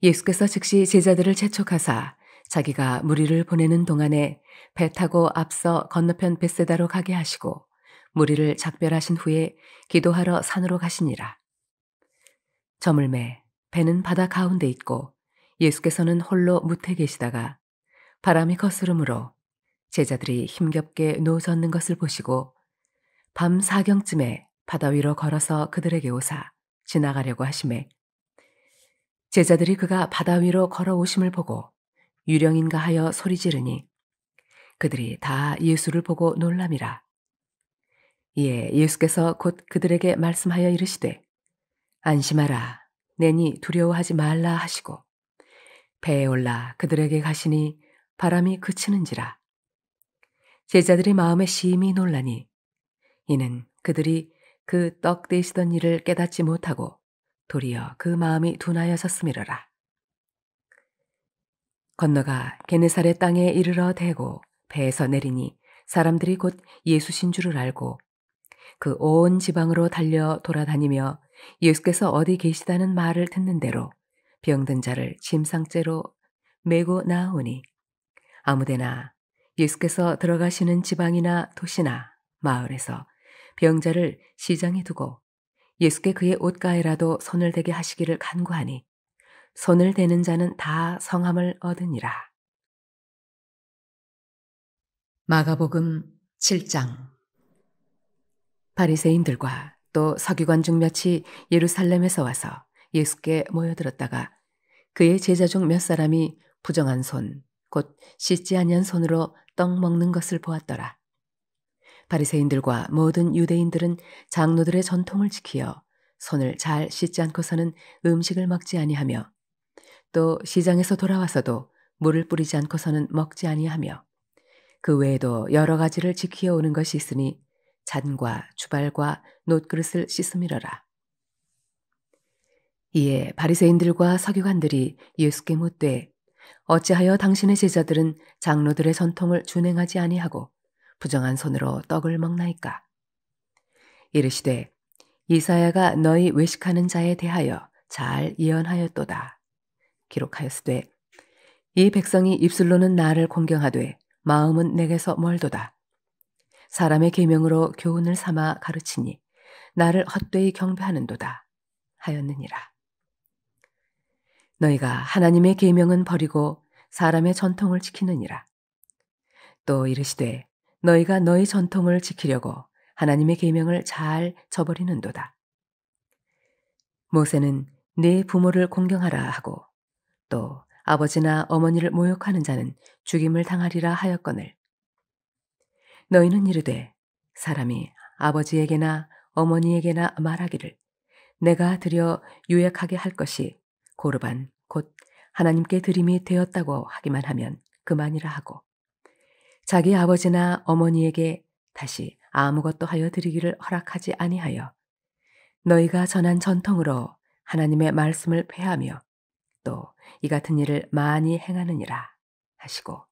예수께서 즉시 제자들을 재촉하사 자기가 무리를 보내는 동안에 배 타고 앞서 건너편 벳세다로 가게 하시고 무리를 작별하신 후에 기도하러 산으로 가시니라. 저물매 배는 바다 가운데 있고 예수께서는 홀로 무태 계시다가 바람이 거스름으로 제자들이 힘겹게 노젓는 것을 보시고 밤 4경쯤에 바다 위로 걸어서 그들에게 오사 지나가려고 하심에 제자들이 그가 바다 위로 걸어오심을 보고 유령인가 하여 소리 지르니 그들이 다 예수를 보고 놀람이라. 이에 예수께서 곧 그들에게 말씀하여 이르시되 안심하라 내니 두려워하지 말라 하시고 배에 올라 그들에게 가시니 바람이 그치는지라. 제자들의 마음에 심히 놀라니 이는 그들이 그 떡 떼시던 일을 깨닫지 못하고 도리어 그 마음이 둔하여졌음이로라. 건너가 게네사렛 땅에 이르러 대고 배에서 내리니 사람들이 곧 예수신 줄을 알고 그 온 지방으로 달려 돌아다니며 예수께서 어디 계시다는 말을 듣는 대로 병든 자를 침상째로 메고 나오니 아무데나 예수께서 들어가시는 지방이나 도시나 마을에서 병자를 시장에 두고 예수께 그의 옷가에라도 손을 대게 하시기를 간구하니 손을 대는 자는 다 성함을 얻으니라. 마가복음 7장. 바리새인들과 또 서기관 중 몇이 예루살렘에서 와서 예수께 모여들었다가 그의 제자 중 몇 사람이 부정한 손, 곧 씻지 아니한 손으로 떡 먹는 것을 보았더라. 바리새인들과 모든 유대인들은 장로들의 전통을 지키어 손을 잘 씻지 않고서는 음식을 먹지 아니하며 또 시장에서 돌아와서도 물을 뿌리지 않고서는 먹지 아니하며 그 외에도 여러 가지를 지키어 오는 것이 있으니 잔과 주발과 놋그릇을 씻음이러라. 이에 바리새인들과 서기관들이 예수께 묻되 어찌하여 당신의 제자들은 장로들의 전통을 준행하지 아니하고 부정한 손으로 떡을 먹나이까? 이르시되 이사야가 너희 외식하는 자에 대하여 잘 예언하였도다. 기록하였으되 이 백성이 입술로는 나를 공경하되 마음은 내게서 멀도다. 사람의 계명으로 교훈을 삼아 가르치니 나를 헛되이 경배하는도다 하였느니라. 너희가 하나님의 계명은 버리고 사람의 전통을 지키느니라. 또 이르시되 너희가 너희 전통을 지키려고 하나님의 계명을 잘 저버리는도다. 모세는 네 부모를 공경하라 하고 또 아버지나 어머니를 모욕하는 자는 죽임을 당하리라 하였거늘 너희는 이르되 사람이 아버지에게나 어머니에게나 말하기를 내가 드려 유약하게 할 것이 고르반 곧 하나님께 드림이 되었다고 하기만 하면 그만이라 하고 자기 아버지나 어머니에게 다시 아무것도 하여 드리기를 허락하지 아니하여 너희가 전한 전통으로 하나님의 말씀을 폐하며 또 이 같은 일을 많이 행하느니라 하시고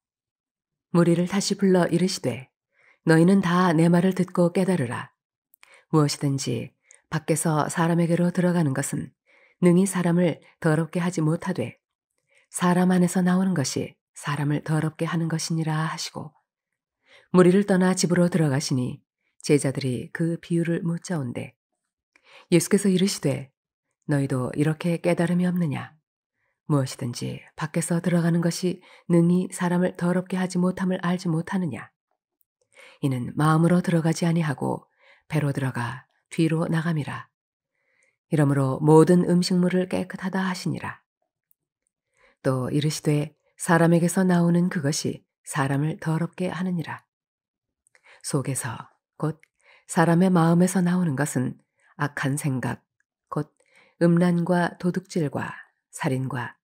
무리를 다시 불러 이르시되 너희는 다 내 말을 듣고 깨달으라. 무엇이든지 밖에서 사람에게로 들어가는 것은 능히 사람을 더럽게 하지 못하되 사람 안에서 나오는 것이 사람을 더럽게 하는 것이니라 하시고 무리를 떠나 집으로 들어가시니 제자들이 그 비유를 묻자온대 예수께서 이르시되 너희도 이렇게 깨달음이 없느냐 무엇이든지 밖에서 들어가는 것이 능히 사람을 더럽게 하지 못함을 알지 못하느냐 이는 마음으로 들어가지 아니하고 배로 들어가 뒤로 나감이라 이러므로 모든 음식물을 깨끗하다 하시니라 또 이르시되 사람에게서 나오는 그것이 사람을 더럽게 하느니라 속에서 곧 사람의 마음에서 나오는 것은 악한 생각 곧 음란과 도둑질과 살인과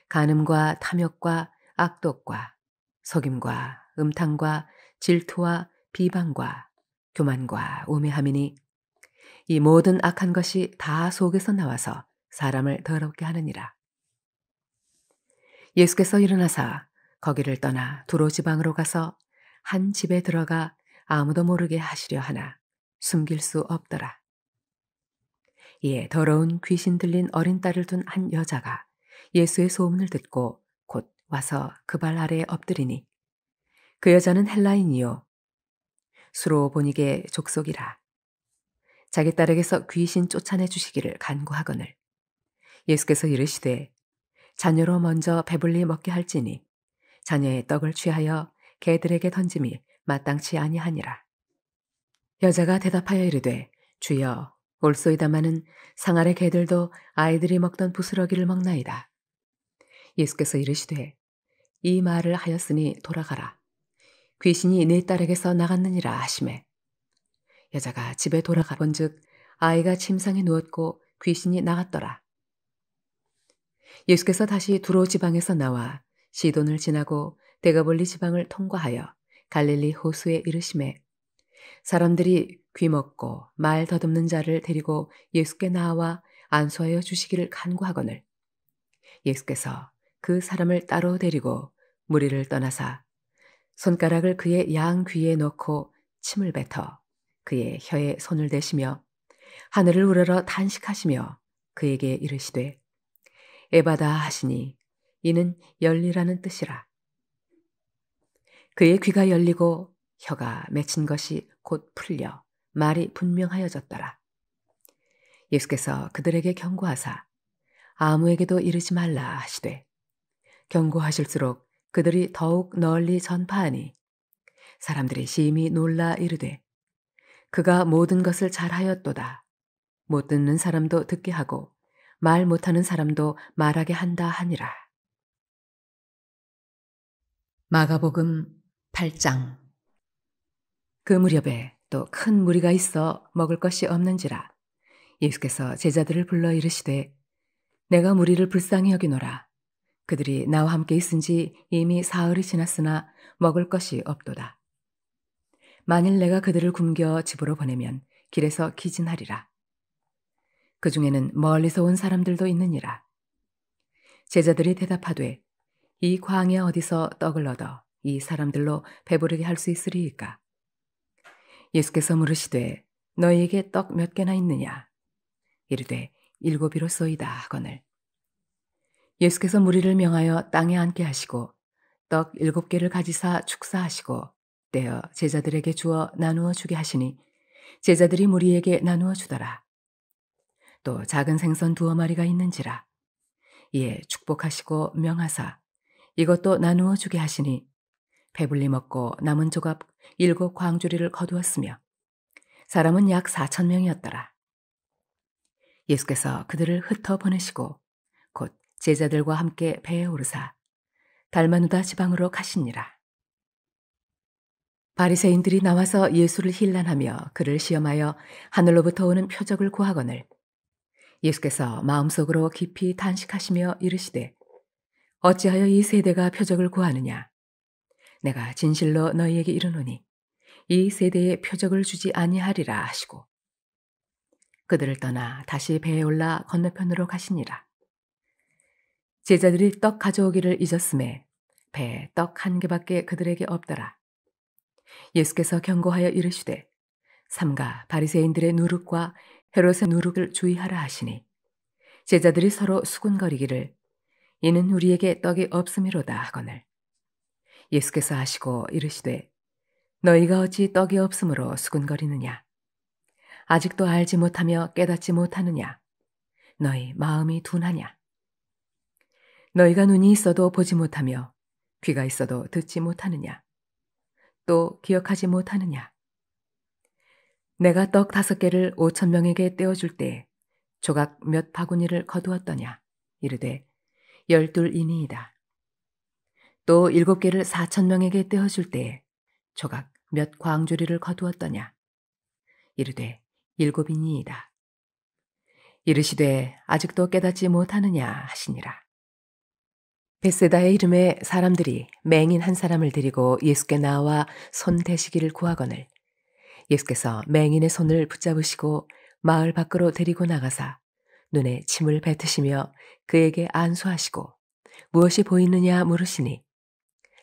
간음과 탐욕과 악독과 속임과 음탕과 질투와 비방과 교만과 우매함이니 이 모든 악한 것이 다 속에서 나와서 사람을 더럽게 하느니라. 예수께서 일어나사 거기를 떠나 두로 지방으로 가서 한 집에 들어가 아무도 모르게 하시려 하나 숨길 수 없더라. 이에 더러운 귀신 들린 어린 딸을 둔 한 여자가 예수의 소문을 듣고 곧 와서 그 발 아래에 엎드리니 그 여자는 헬라인이요 수로보니게 족속이라. 자기 딸에게서 귀신 쫓아내 주시기를 간구하거늘 예수께서 이르시되 자녀로 먼저 배불리 먹게 할지니 자녀의 떡을 취하여 개들에게 던짐이 마땅치 아니하니라. 여자가 대답하여 이르되 주여 올소이다마는 상 아래 개들도 아이들이 먹던 부스러기를 먹나이다. 예수께서 이르시되 이 말을 하였으니 돌아가라. 귀신이 네 딸에게서 나갔느니라 하시매 여자가 집에 돌아가 본즉 아이가 침상에 누웠고 귀신이 나갔더라. 예수께서 다시 두로 지방에서 나와 시돈을 지나고 데가볼리 지방을 통과하여 갈릴리 호수에 이르시매 사람들이 귀먹고 말 더듬는 자를 데리고 예수께 나와 안수하여 주시기를 간구하거늘 예수께서 그 사람을 따로 데리고 무리를 떠나사 손가락을 그의 양 귀에 넣고 침을 뱉어 그의 혀에 손을 대시며 하늘을 우러러 탄식하시며 그에게 이르시되 에바다 하시니 이는 열리라는 뜻이라. 그의 귀가 열리고 혀가 맺힌 것이 곧 풀려 말이 분명하여졌더라. 예수께서 그들에게 경고하사 아무에게도 이르지 말라 하시되 경고하실수록 그들이 더욱 널리 전파하니 사람들이 심히 놀라 이르되 그가 모든 것을 잘하였도다. 못 듣는 사람도 듣게 하고 말 못하는 사람도 말하게 한다 하니라. 마가복음 8장. 그 무렵에 또 큰 무리가 있어 먹을 것이 없는지라 예수께서 제자들을 불러 이르시되 내가 무리를 불쌍히 여기노라. 그들이 나와 함께 있은지 이미 사흘이 지났으나 먹을 것이 없도다. 만일 내가 그들을 굶겨 집으로 보내면 길에서 기진하리라. 그 중에는 멀리서 온 사람들도 있느니라. 제자들이 대답하되 이 광야 어디서 떡을 얻어 이 사람들로 배부르게 할 수 있으리이까? 예수께서 물으시되 너희에게 떡 몇 개나 있느냐? 이르되 7이로소이다 하거늘 예수께서 무리를 명하여 땅에 앉게 하시고 떡 7개를 가지사 축사하시고 떼어 제자들에게 주어 나누어 주게 하시니 제자들이 무리에게 나누어 주더라. 또 작은 생선 2마리가 있는지라 이에 축복하시고 명하사 이것도 나누어 주게 하시니 배불리 먹고 남은 조각 7광주리를 거두었으며 사람은 약 4,000명이었더라. 예수께서 그들을 흩어 보내시고 곧 제자들과 함께 배에 오르사 달마누다 지방으로 가시니라. 바리새인들이 나와서 예수를 힐난하며 그를 시험하여 하늘로부터 오는 표적을 구하거늘 예수께서 마음속으로 깊이 탄식하시며 이르시되 어찌하여 이 세대가 표적을 구하느냐? 내가 진실로 너희에게 이르노니 이 세대에 표적을 주지 아니하리라 하시고 그들을 떠나 다시 배에 올라 건너편으로 가시니라. 제자들이 떡 가져오기를 잊었음에 배에 떡 한 개밖에 그들에게 없더라. 예수께서 경고하여 이르시되 삼가 바리새인들의 누룩과 헤롯의 누룩을 주의하라 하시니 제자들이 서로 수군거리기를 이는 우리에게 떡이 없음이로다 하거늘 예수께서 하시고 이르시되 너희가 어찌 떡이 없으므로 수군거리느냐 아직도 알지 못하며 깨닫지 못하느냐 너희 마음이 둔하냐 너희가 눈이 있어도 보지 못하며 귀가 있어도 듣지 못하느냐 또 기억하지 못하느냐 내가 떡 5개를 5,000명에게 떼어줄 때 조각 몇 바구니를 거두었더냐 이르되 12이니이다. 또 7개를 4,000명에게 떼어줄 때 조각 몇 광주리를 거두었더냐 이르되 7이니이다. 이르시되 아직도 깨닫지 못하느냐 하시니라. 벳세다의 이름에 사람들이 맹인 한 사람을 데리고 예수께 나와 손 대시기를 구하거늘 예수께서 맹인의 손을 붙잡으시고 마을 밖으로 데리고 나가사 눈에 침을 뱉으시며 그에게 안수하시고 무엇이 보이느냐 물으시니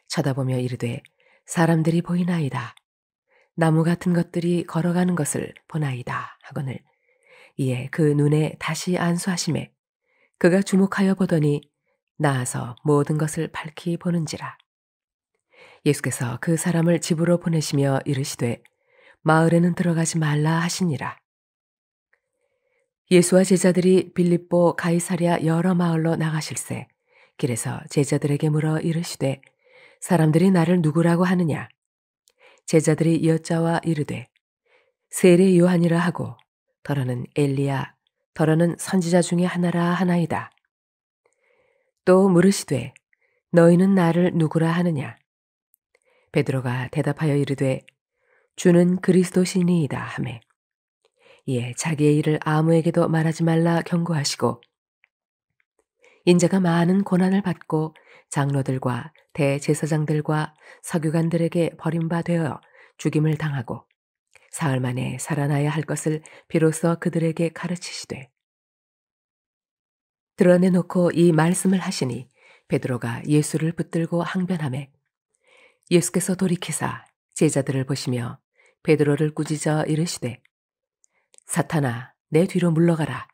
쳐다보며 이르되 사람들이 보이나이다. 나무 같은 것들이 걸어가는 것을 보나이다 하거늘 이에 그 눈에 다시 안수하심에 그가 주목하여 보더니 나아서 모든 것을 밝히 보는지라. 예수께서 그 사람을 집으로 보내시며 이르시되 마을에는 들어가지 말라 하시니라. 예수와 제자들이 빌립보 가이사랴 여러 마을로 나가실새 길에서 제자들에게 물어 이르시되 사람들이 나를 누구라고 하느냐 제자들이 여짜와 이르되 세례 요한이라 하고 더러는 엘리야 더러는 선지자 중에 하나라 하나이다. 또 물으시되 너희는 나를 누구라 하느냐 베드로가 대답하여 이르되 주는 그리스도시니이다 하매 이에 자기의 일을 아무에게도 말하지 말라 경고하시고 인자가 많은 고난을 받고 장로들과 대제사장들과 서기관들에게 버림받아 죽임을 당하고 사흘 만에 살아나야 할 것을 비로소 그들에게 가르치시되 드러내놓고 이 말씀을 하시니 베드로가 예수를 붙들고 항변하매 예수께서 돌이키사 제자들을 보시며 베드로를 꾸짖어 이르시되 사탄아 내 뒤로 물러가라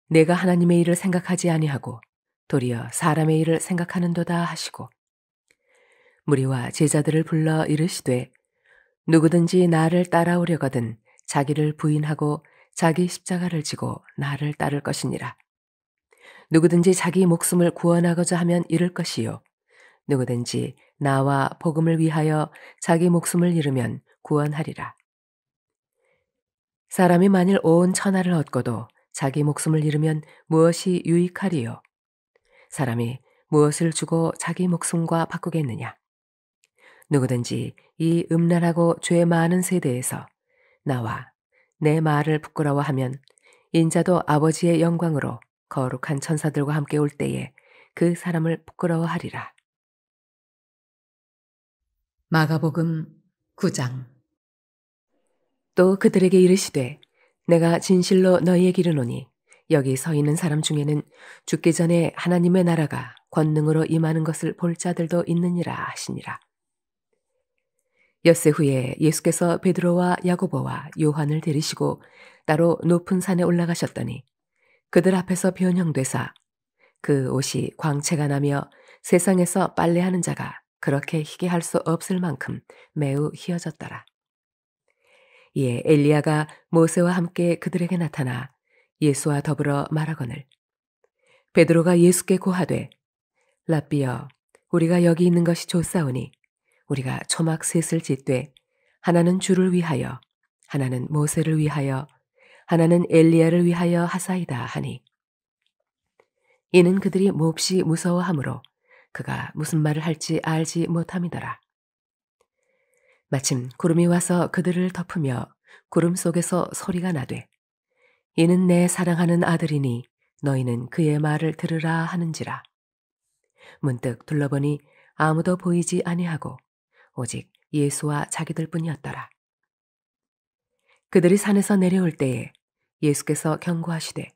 내가 하나님의 일을 생각하지 아니하고 도리어 사람의 일을 생각하는도다 하시고 무리와 제자들을 불러 이르시되 누구든지 나를 따라오려거든 자기를 부인하고 자기 십자가를 지고 나를 따를 것이니라. 누구든지 자기 목숨을 구원하고자 하면 잃을 것이요 누구든지 나와 복음을 위하여 자기 목숨을 잃으면 구원하리라. 사람이 만일 온 천하를 얻고도 자기 목숨을 잃으면 무엇이 유익하리요? 사람이 무엇을 주고 자기 목숨과 바꾸겠느냐? 누구든지 이 음란하고 죄 많은 세대에서 나와 내 말을 부끄러워하면 인자도 아버지의 영광으로 거룩한 천사들과 함께 올 때에 그 사람을 부끄러워하리라. 마가복음 9장. 또 그들에게 이르시되 내가 진실로 너희에게 이르노니 여기 서 있는 사람 중에는 죽기 전에 하나님의 나라가 권능으로 임하는 것을 볼 자들도 있느니라 하시니라. 엿새 후에 예수께서 베드로와 야고보와 요한을 데리시고 따로 높은 산에 올라가셨더니 그들 앞에서 변형되사 그 옷이 광채가 나며 세상에서 빨래하는 자가 그렇게 희게 할 수 없을 만큼 매우 희어졌더라. 이에 엘리야가 모세와 함께 그들에게 나타나 예수와 더불어 말하거늘 베드로가 예수께 고하되 랍비여 우리가 여기 있는 것이 좋사오니 우리가 초막 셋을 짓되 하나는 주를 위하여 하나는 모세를 위하여 하나는 엘리야를 위하여 하사이다 하니 이는 그들이 몹시 무서워하므로 그가 무슨 말을 할지 알지 못함이더라. 마침 구름이 와서 그들을 덮으며 구름 속에서 소리가 나되 이는 내 사랑하는 아들이니 너희는 그의 말을 들으라 하는지라. 문득 둘러보니 아무도 보이지 아니하고 오직 예수와 자기들 뿐이었더라. 그들이 산에서 내려올 때에 예수께서 경고하시되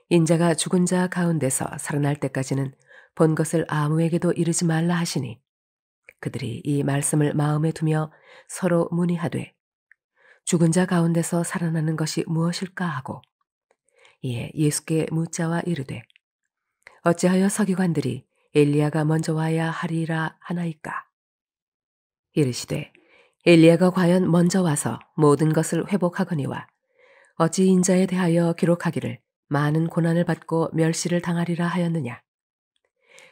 인자가 죽은 자 가운데서 살아날 때까지는 본 것을 아무에게도 이르지 말라 하시니 그들이 이 말씀을 마음에 두며 서로 문의하되 죽은 자 가운데서 살아나는 것이 무엇일까 하고 이에 예수께 묻자와 이르되 어찌하여 서기관들이 엘리야가 먼저 와야 하리라 하나이까. 이르시되 엘리야가 과연 먼저 와서 모든 것을 회복하거니와 어찌 인자에 대하여 기록하기를 많은 고난을 받고 멸시를 당하리라 하였느냐.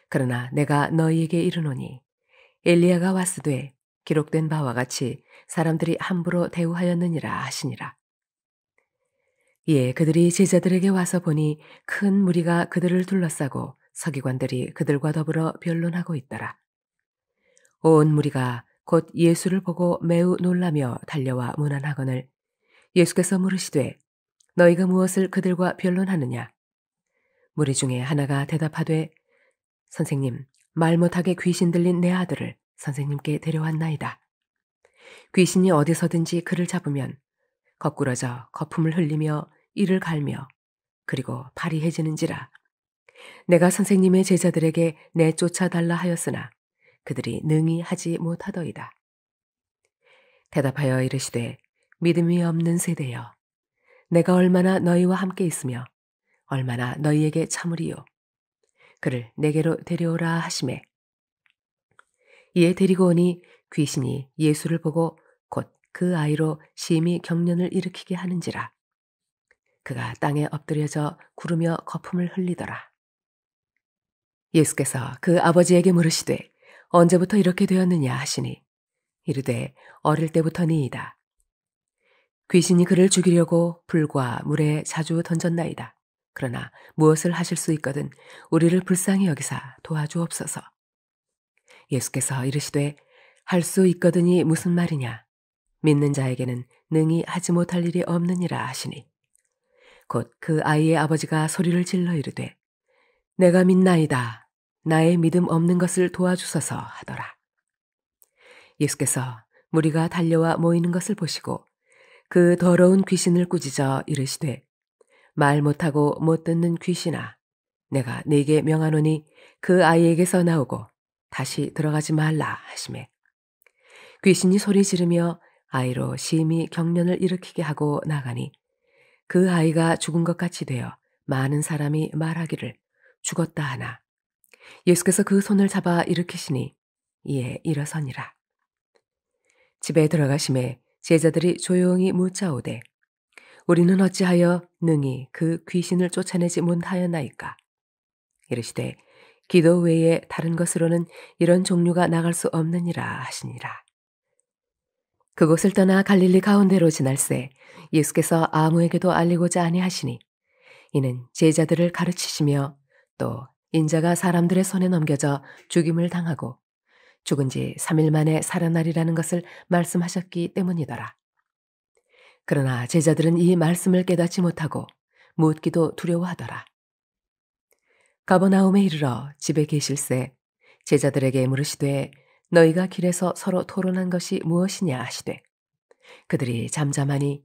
그러나 내가 너희에게 이르노니 엘리야가 왔으되 기록된 바와 같이 사람들이 함부로 대우하였느니라 하시니라. 이에 그들이 제자들에게 와서 보니 큰 무리가 그들을 둘러싸고 서기관들이 그들과 더불어 변론하고 있더라. 온 무리가 곧 예수를 보고 매우 놀라며 달려와 문안하거늘 예수께서 물으시되 너희가 무엇을 그들과 변론하느냐. 무리 중에 하나가 대답하되 선생님, 말 못하게 귀신 들린 내 아들을 선생님께 데려왔나이다. 귀신이 어디서든지 그를 잡으면 거꾸러져 거품을 흘리며 이를 갈며 그리고 파리해지는지라. 내가 선생님의 제자들에게 내쫓아달라 하였으나 그들이 능히 하지 못하더이다. 대답하여 이르시되 믿음이 없는 세대여, 내가 얼마나 너희와 함께 있으며 얼마나 너희에게 참으리요. 그를 내게로 데려오라 하시매 이에 데리고 오니 귀신이 예수를 보고 곧 그 아이로 심히 경련을 일으키게 하는지라. 그가 땅에 엎드려져 구르며 거품을 흘리더라. 예수께서 그 아버지에게 물으시되 언제부터 이렇게 되었느냐 하시니 이르되 어릴 때부터니이다. 귀신이 그를 죽이려고 불과 물에 자주 던졌나이다. 그러나 무엇을 하실 수 있거든 우리를 불쌍히 여기사 도와주옵소서. 예수께서 이르시되 할 수 있거든이 무슨 말이냐. 믿는 자에게는 능히 하지 못할 일이 없느니라 하시니 곧 그 아이의 아버지가 소리를 질러 이르되 내가 믿나이다. 나의 믿음 없는 것을 도와주소서 하더라. 예수께서 무리가 달려와 모이는 것을 보시고 그 더러운 귀신을 꾸짖어 이르시되 말 못하고 못 듣는 귀신아, 내가 네게 명하노니 그 아이에게서 나오고 다시 들어가지 말라 하시매 귀신이 소리 지르며 아이로 심히 경련을 일으키게 하고 나가니 그 아이가 죽은 것 같이 되어 많은 사람이 말하기를 죽었다 하나 예수께서 그 손을 잡아 일으키시니 이에 일어서니라. 집에 들어가심에 제자들이 조용히 묻자오되 우리는 어찌하여 능히 그 귀신을 쫓아내지 못하였나이까. 이르시되 기도 외에 다른 것으로는 이런 종류가 나갈 수 없느니라 하시니라. 그곳을 떠나 갈릴리 가운데로 지날새 예수께서 아무에게도 알리고자 아니하시니 이는 제자들을 가르치시며 또 인자가 사람들의 손에 넘겨져 죽임을 당하고 죽은 지 3일 만에 살아나리라는 것을 말씀하셨기 때문이더라. 그러나 제자들은 이 말씀을 깨닫지 못하고 묻기도 두려워하더라. 가버나움에 이르러 집에 계실새 제자들에게 물으시되 너희가 길에서 서로 토론한 것이 무엇이냐 하시되 그들이 잠잠하니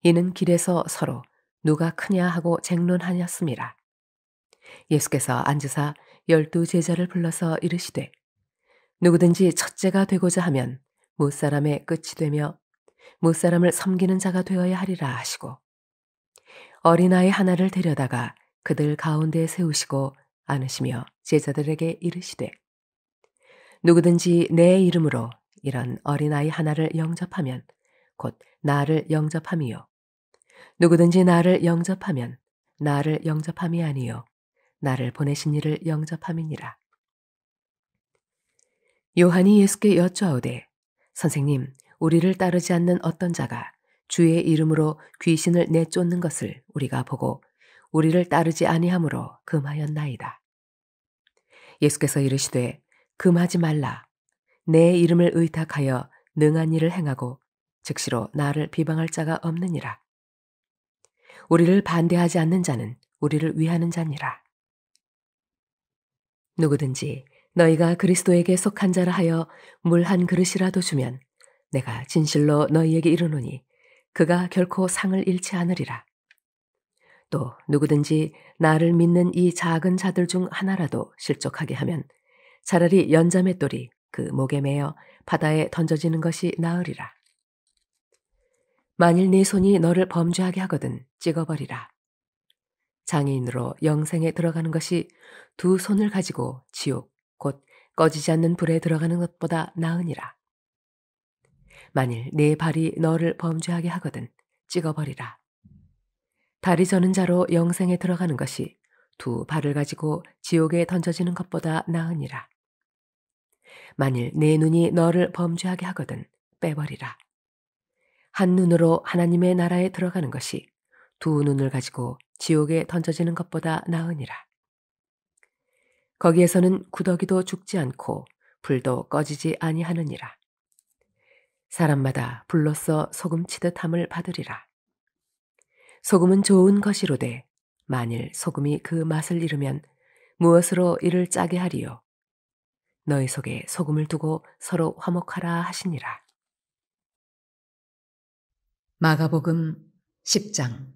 이는 길에서 서로 누가 크냐 하고 쟁론하였음이라. 예수께서 앉으사 12 제자를 불러서 이르시되 누구든지 첫째가 되고자 하면 무사람의 끝이 되며 무사람을 섬기는 자가 되어야 하리라 하시고 어린아이 하나를 데려다가 그들 가운데에 세우시고 안으시며 제자들에게 이르시되 누구든지 내 이름으로 이런 어린아이 하나를 영접하면 곧 나를 영접함이요 누구든지 나를 영접하면 나를 영접함이 아니요 나를 보내신 이를 영접함이니라. 요한이 예수께 여쭈어오되 선생님, 우리를 따르지 않는 어떤 자가 주의 이름으로 귀신을 내쫓는 것을 우리가 보고 우리를 따르지 아니하므로 금하였나이다. 예수께서 이르시되 금하지 말라. 내 이름을 의탁하여 능한 일을 행하고 즉시로 나를 비방할 자가 없느니라. 우리를 반대하지 않는 자는 우리를 위하는 자니라. 누구든지 너희가 그리스도에게 속한 자라 하여 물 한 그릇이라도 주면 내가 진실로 너희에게 이르노니 그가 결코 상을 잃지 않으리라. 또 누구든지 나를 믿는 이 작은 자들 중 하나라도 실족하게 하면 차라리 연자맷돌이 그 목에 매어 바다에 던져지는 것이 나으리라. 만일 네 손이 너를 범죄하게 하거든 찍어버리라. 장애인으로 영생에 들어가는 것이 두 손을 가지고 지옥 곧 꺼지지 않는 불에 들어가는 것보다 나으니라. 만일 네 발이 너를 범죄하게 하거든 찍어버리라. 다리 저는 자로 영생에 들어가는 것이 두 발을 가지고 지옥에 던져지는 것보다 나으니라. 만일 네 눈이 너를 범죄하게 하거든 빼버리라. 한 눈으로 하나님의 나라에 들어가는 것이 두 눈을 가지고 지옥에 던져지는 것보다 나으니라. 거기에서는 구더기도 죽지 않고 불도 꺼지지 아니하느니라. 사람마다 불로써 소금 치듯 함을 받으리라. 소금은 좋은 것이로되 만일 소금이 그 맛을 잃으면 무엇으로 이를 짜게 하리요. 너희 속에 소금을 두고 서로 화목하라 하시니라. 마가복음 10장.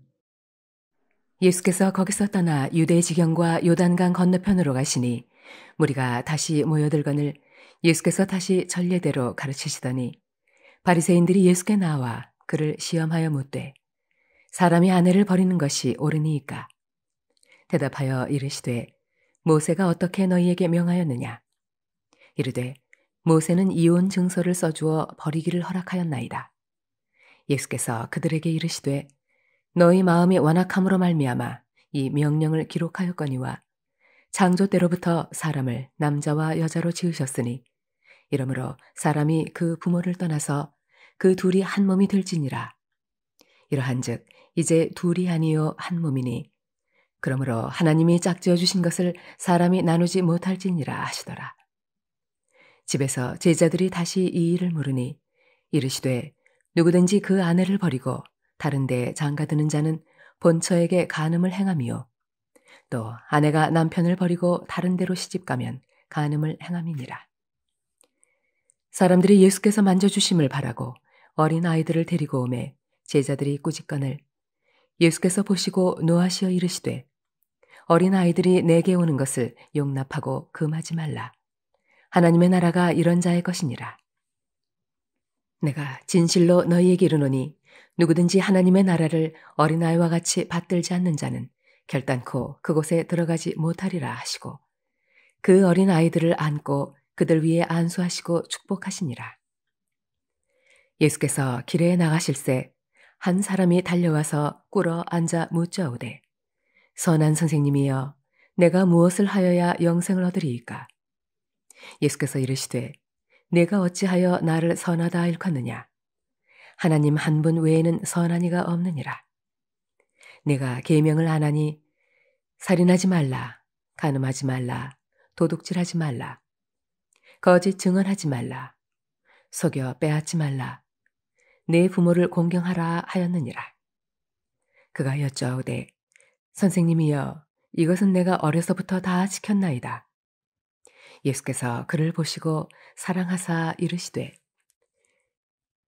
예수께서 거기서 떠나 유대 지경과 요단강 건너편으로 가시니 무리가 다시 모여들거늘 예수께서 다시 전례대로 가르치시더니 바리새인들이 예수께 나와 그를 시험하여 묻되 사람이 아내를 버리는 것이 옳으니이까? 대답하여 이르시되 모세가 어떻게 너희에게 명하였느냐? 이르되 모세는 이혼 증서를 써주어 버리기를 허락하였나이다. 예수께서 그들에게 이르시되 너희 마음이 완악함으로 말미암아 이 명령을 기록하였거니와 창조 때로부터 사람을 남자와 여자로 지으셨으니 이러므로 사람이 그 부모를 떠나서 그 둘이 한 몸이 될지니라. 이러한즉 이제 둘이 아니요 한 몸이니 그러므로 하나님이 짝지어 주신 것을 사람이 나누지 못할지니라 하시더라. 집에서 제자들이 다시 이 일을 물으니 이르시되 누구든지 그 아내를 버리고 다른 데 장가드는 자는 본처에게 간음을 행함이요 또 아내가 남편을 버리고 다른 데로 시집가면 간음을 행함이니라. 사람들이 예수께서 만져주심을 바라고 어린 아이들을 데리고 오매 제자들이 꾸짖거늘 예수께서 보시고 노하시어 이르시되 어린 아이들이 내게 오는 것을 용납하고 금하지 말라. 하나님의 나라가 이런 자의 것이니라. 내가 진실로 너희에게 이르노니 누구든지 하나님의 나라를 어린아이와 같이 받들지 않는 자는 결단코 그곳에 들어가지 못하리라 하시고 그 어린아이들을 안고 그들 위에 안수하시고 축복하시니라. 예수께서 길에 나가실새 한 사람이 달려와서 꿇어 앉아 묻자오되 선한 선생님이여 내가 무엇을 하여야 영생을 얻으리이까? 예수께서 이르시되 내가 어찌하여 나를 선하다 일컫느냐? 하나님 한 분 외에는 선한 이가 없느니라. 내가 계명을 안 하니 살인하지 말라, 간음하지 말라, 도둑질하지 말라, 거짓 증언하지 말라, 속여 빼앗지 말라, 내 부모를 공경하라 하였느니라. 그가 여짜오되 선생님이여 이것은 내가 어려서부터 다 지켰나이다. 예수께서 그를 보시고 사랑하사 이르시되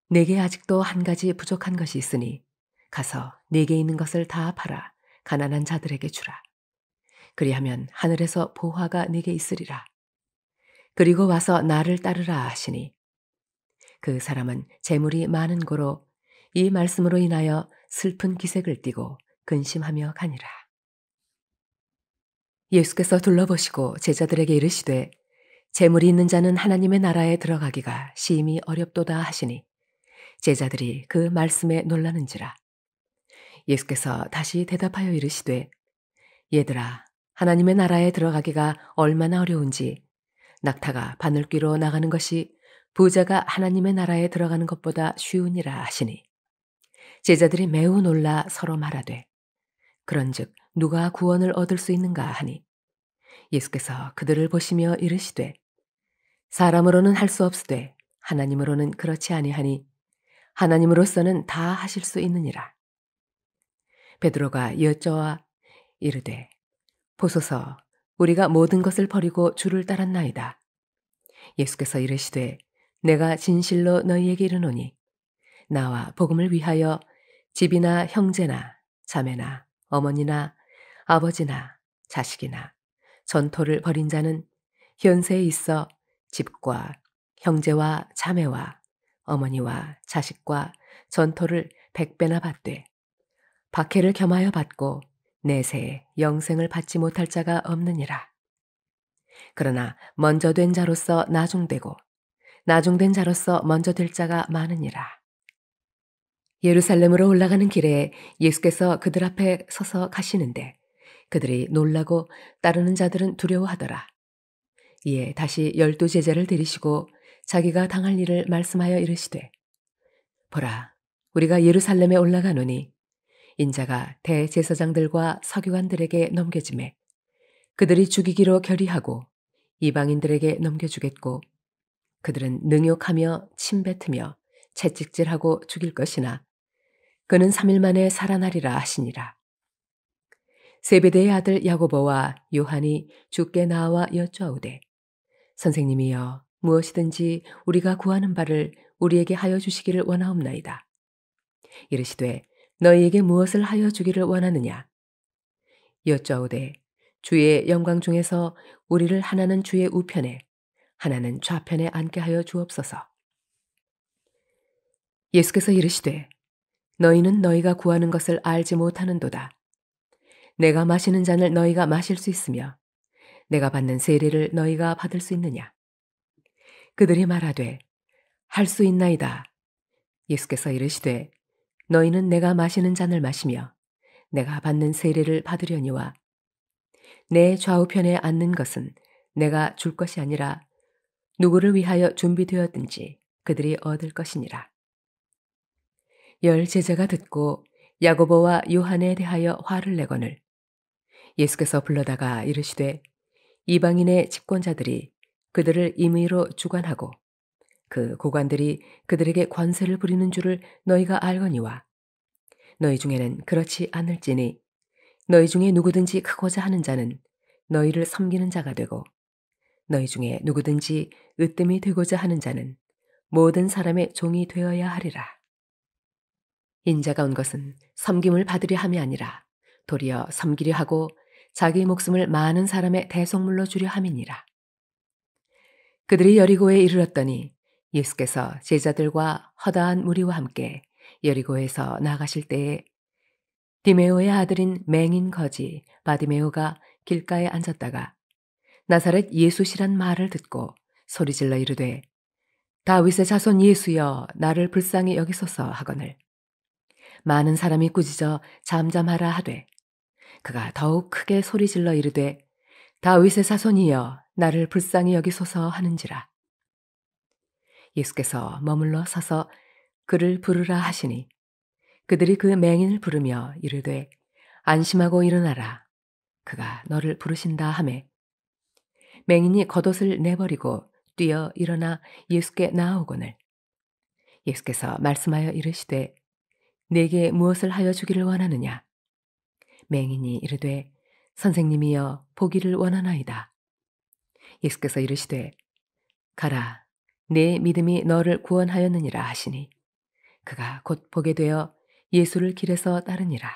내게 아직도 한 가지 부족한 것이 있으니 가서 네게 있는 것을 다 팔아 가난한 자들에게 주라. 그리하면 하늘에서 보화가 네게 있으리라. 그리고 와서 나를 따르라 하시니 그 사람은 재물이 많은 고로 이 말씀으로 인하여 슬픈 기색을 띠고 근심하며 가니라. 예수께서 둘러보시고 제자들에게 이르시되 재물이 있는 자는 하나님의 나라에 들어가기가 심히 어렵도다 하시니 제자들이 그 말씀에 놀라는지라. 예수께서 다시 대답하여 이르시되 얘들아 하나님의 나라에 들어가기가 얼마나 어려운지 낙타가 바늘귀로 나가는 것이 부자가 하나님의 나라에 들어가는 것보다 쉬우니라 하시니 제자들이 매우 놀라 서로 말하되 그런즉 누가 구원을 얻을 수 있는가 하니 예수께서 그들을 보시며 이르시되 사람으로는 할 수 없으되 하나님으로는 그렇지 아니하니 하나님으로서는 다 하실 수 있느니라. 베드로가 여쭤와 이르되 보소서 우리가 모든 것을 버리고 주를 따랐나이다. 예수께서 이르시되 내가 진실로 너희에게 이르노니 나와 복음을 위하여 집이나 형제나 자매나 어머니나 아버지나 자식이나 전토를 벌인 자는 현세에 있어 집과 형제와 자매와 어머니와 자식과 전토를 100배나 받되 박해를 겸하여 받고 내세에 영생을 받지 못할 자가 없느니라. 그러나 먼저 된 자로서 나중되고 나중된 자로서 먼저 될 자가 많으니라. 예루살렘으로 올라가는 길에 예수께서 그들 앞에 서서 가시는데 그들이 놀라고 따르는 자들은 두려워하더라. 이에 다시 12 제자를 데리시고 자기가 당할 일을 말씀하여 이르시되 보라 우리가 예루살렘에 올라가노니 인자가 대제사장들과 서기관들에게 넘겨지매 그들이 죽이기로 결의하고 이방인들에게 넘겨주겠고 그들은 능욕하며 침뱉으며 채찍질하고 죽일 것이나 그는 3일 만에 살아나리라 하시니라. 세베대의 아들 야고보와 요한이 주께 나와 여쭈어오되 선생님이여 무엇이든지 우리가 구하는 바를 우리에게 하여 주시기를 원하옵나이다. 이르시되 너희에게 무엇을 하여 주기를 원하느냐. 여쭈어오되 주의 영광 중에서 우리를 하나는 주의 우편에 하나는 좌편에 앉게 하여 주옵소서. 예수께서 이르시되 너희는 너희가 구하는 것을 알지 못하는도다. 내가 마시는 잔을 너희가 마실 수 있으며 내가 받는 세례를 너희가 받을 수 있느냐. 그들이 말하되 할 수 있나이다. 예수께서 이르시되 너희는 내가 마시는 잔을 마시며 내가 받는 세례를 받으려니와 내 좌우편에 앉는 것은 내가 줄 것이 아니라 누구를 위하여 준비되었든지 그들이 얻을 것이니라. 10 제자가 듣고 야고보와 요한에 대하여 화를 내거늘 예수께서 불러다가 이르시되 이방인의 집권자들이 그들을 임의로 주관하고 그 고관들이 그들에게 관세를 부리는 줄을 너희가 알거니와 너희 중에는 그렇지 않을지니 너희 중에 누구든지 크고자 하는 자는 너희를 섬기는 자가 되고 너희 중에 누구든지 으뜸이 되고자 하는 자는 모든 사람의 종이 되어야 하리라. 인자가 온 것은 섬김을 받으려 함이 아니라 도리어 섬기려 하고 자기 목숨을 많은 사람의 대속물로 주려 함이니라. 그들이 여리고에 이르렀더니 예수께서 제자들과 허다한 무리와 함께 여리고에서 나가실 때에 디메오의 아들인 맹인 거지 바디메오가 길가에 앉았다가 나사렛 예수시란 말을 듣고 소리질러 이르되 다윗의 자손 예수여 나를 불쌍히 여기소서 하거늘 많은 사람이 꾸짖어 잠잠하라 하되 그가 더욱 크게 소리질러 이르되 다윗의 자손이여 나를 불쌍히 여기소서 하는지라. 예수께서 머물러 서서 그를 부르라 하시니 그들이 그 맹인을 부르며 이르되 안심하고 일어나라 그가 너를 부르신다 하매 맹인이 겉옷을 내버리고 뛰어 일어나 예수께 나아오거늘 예수께서 말씀하여 이르시되 내게 무엇을 하여 주기를 원하느냐. 맹인이 이르되 선생님이여 보기를 원하나이다. 예수께서 이르시되 가라 내 믿음이 너를 구원하였느니라 하시니 그가 곧 보게 되어 예수를 길에서 따르니라.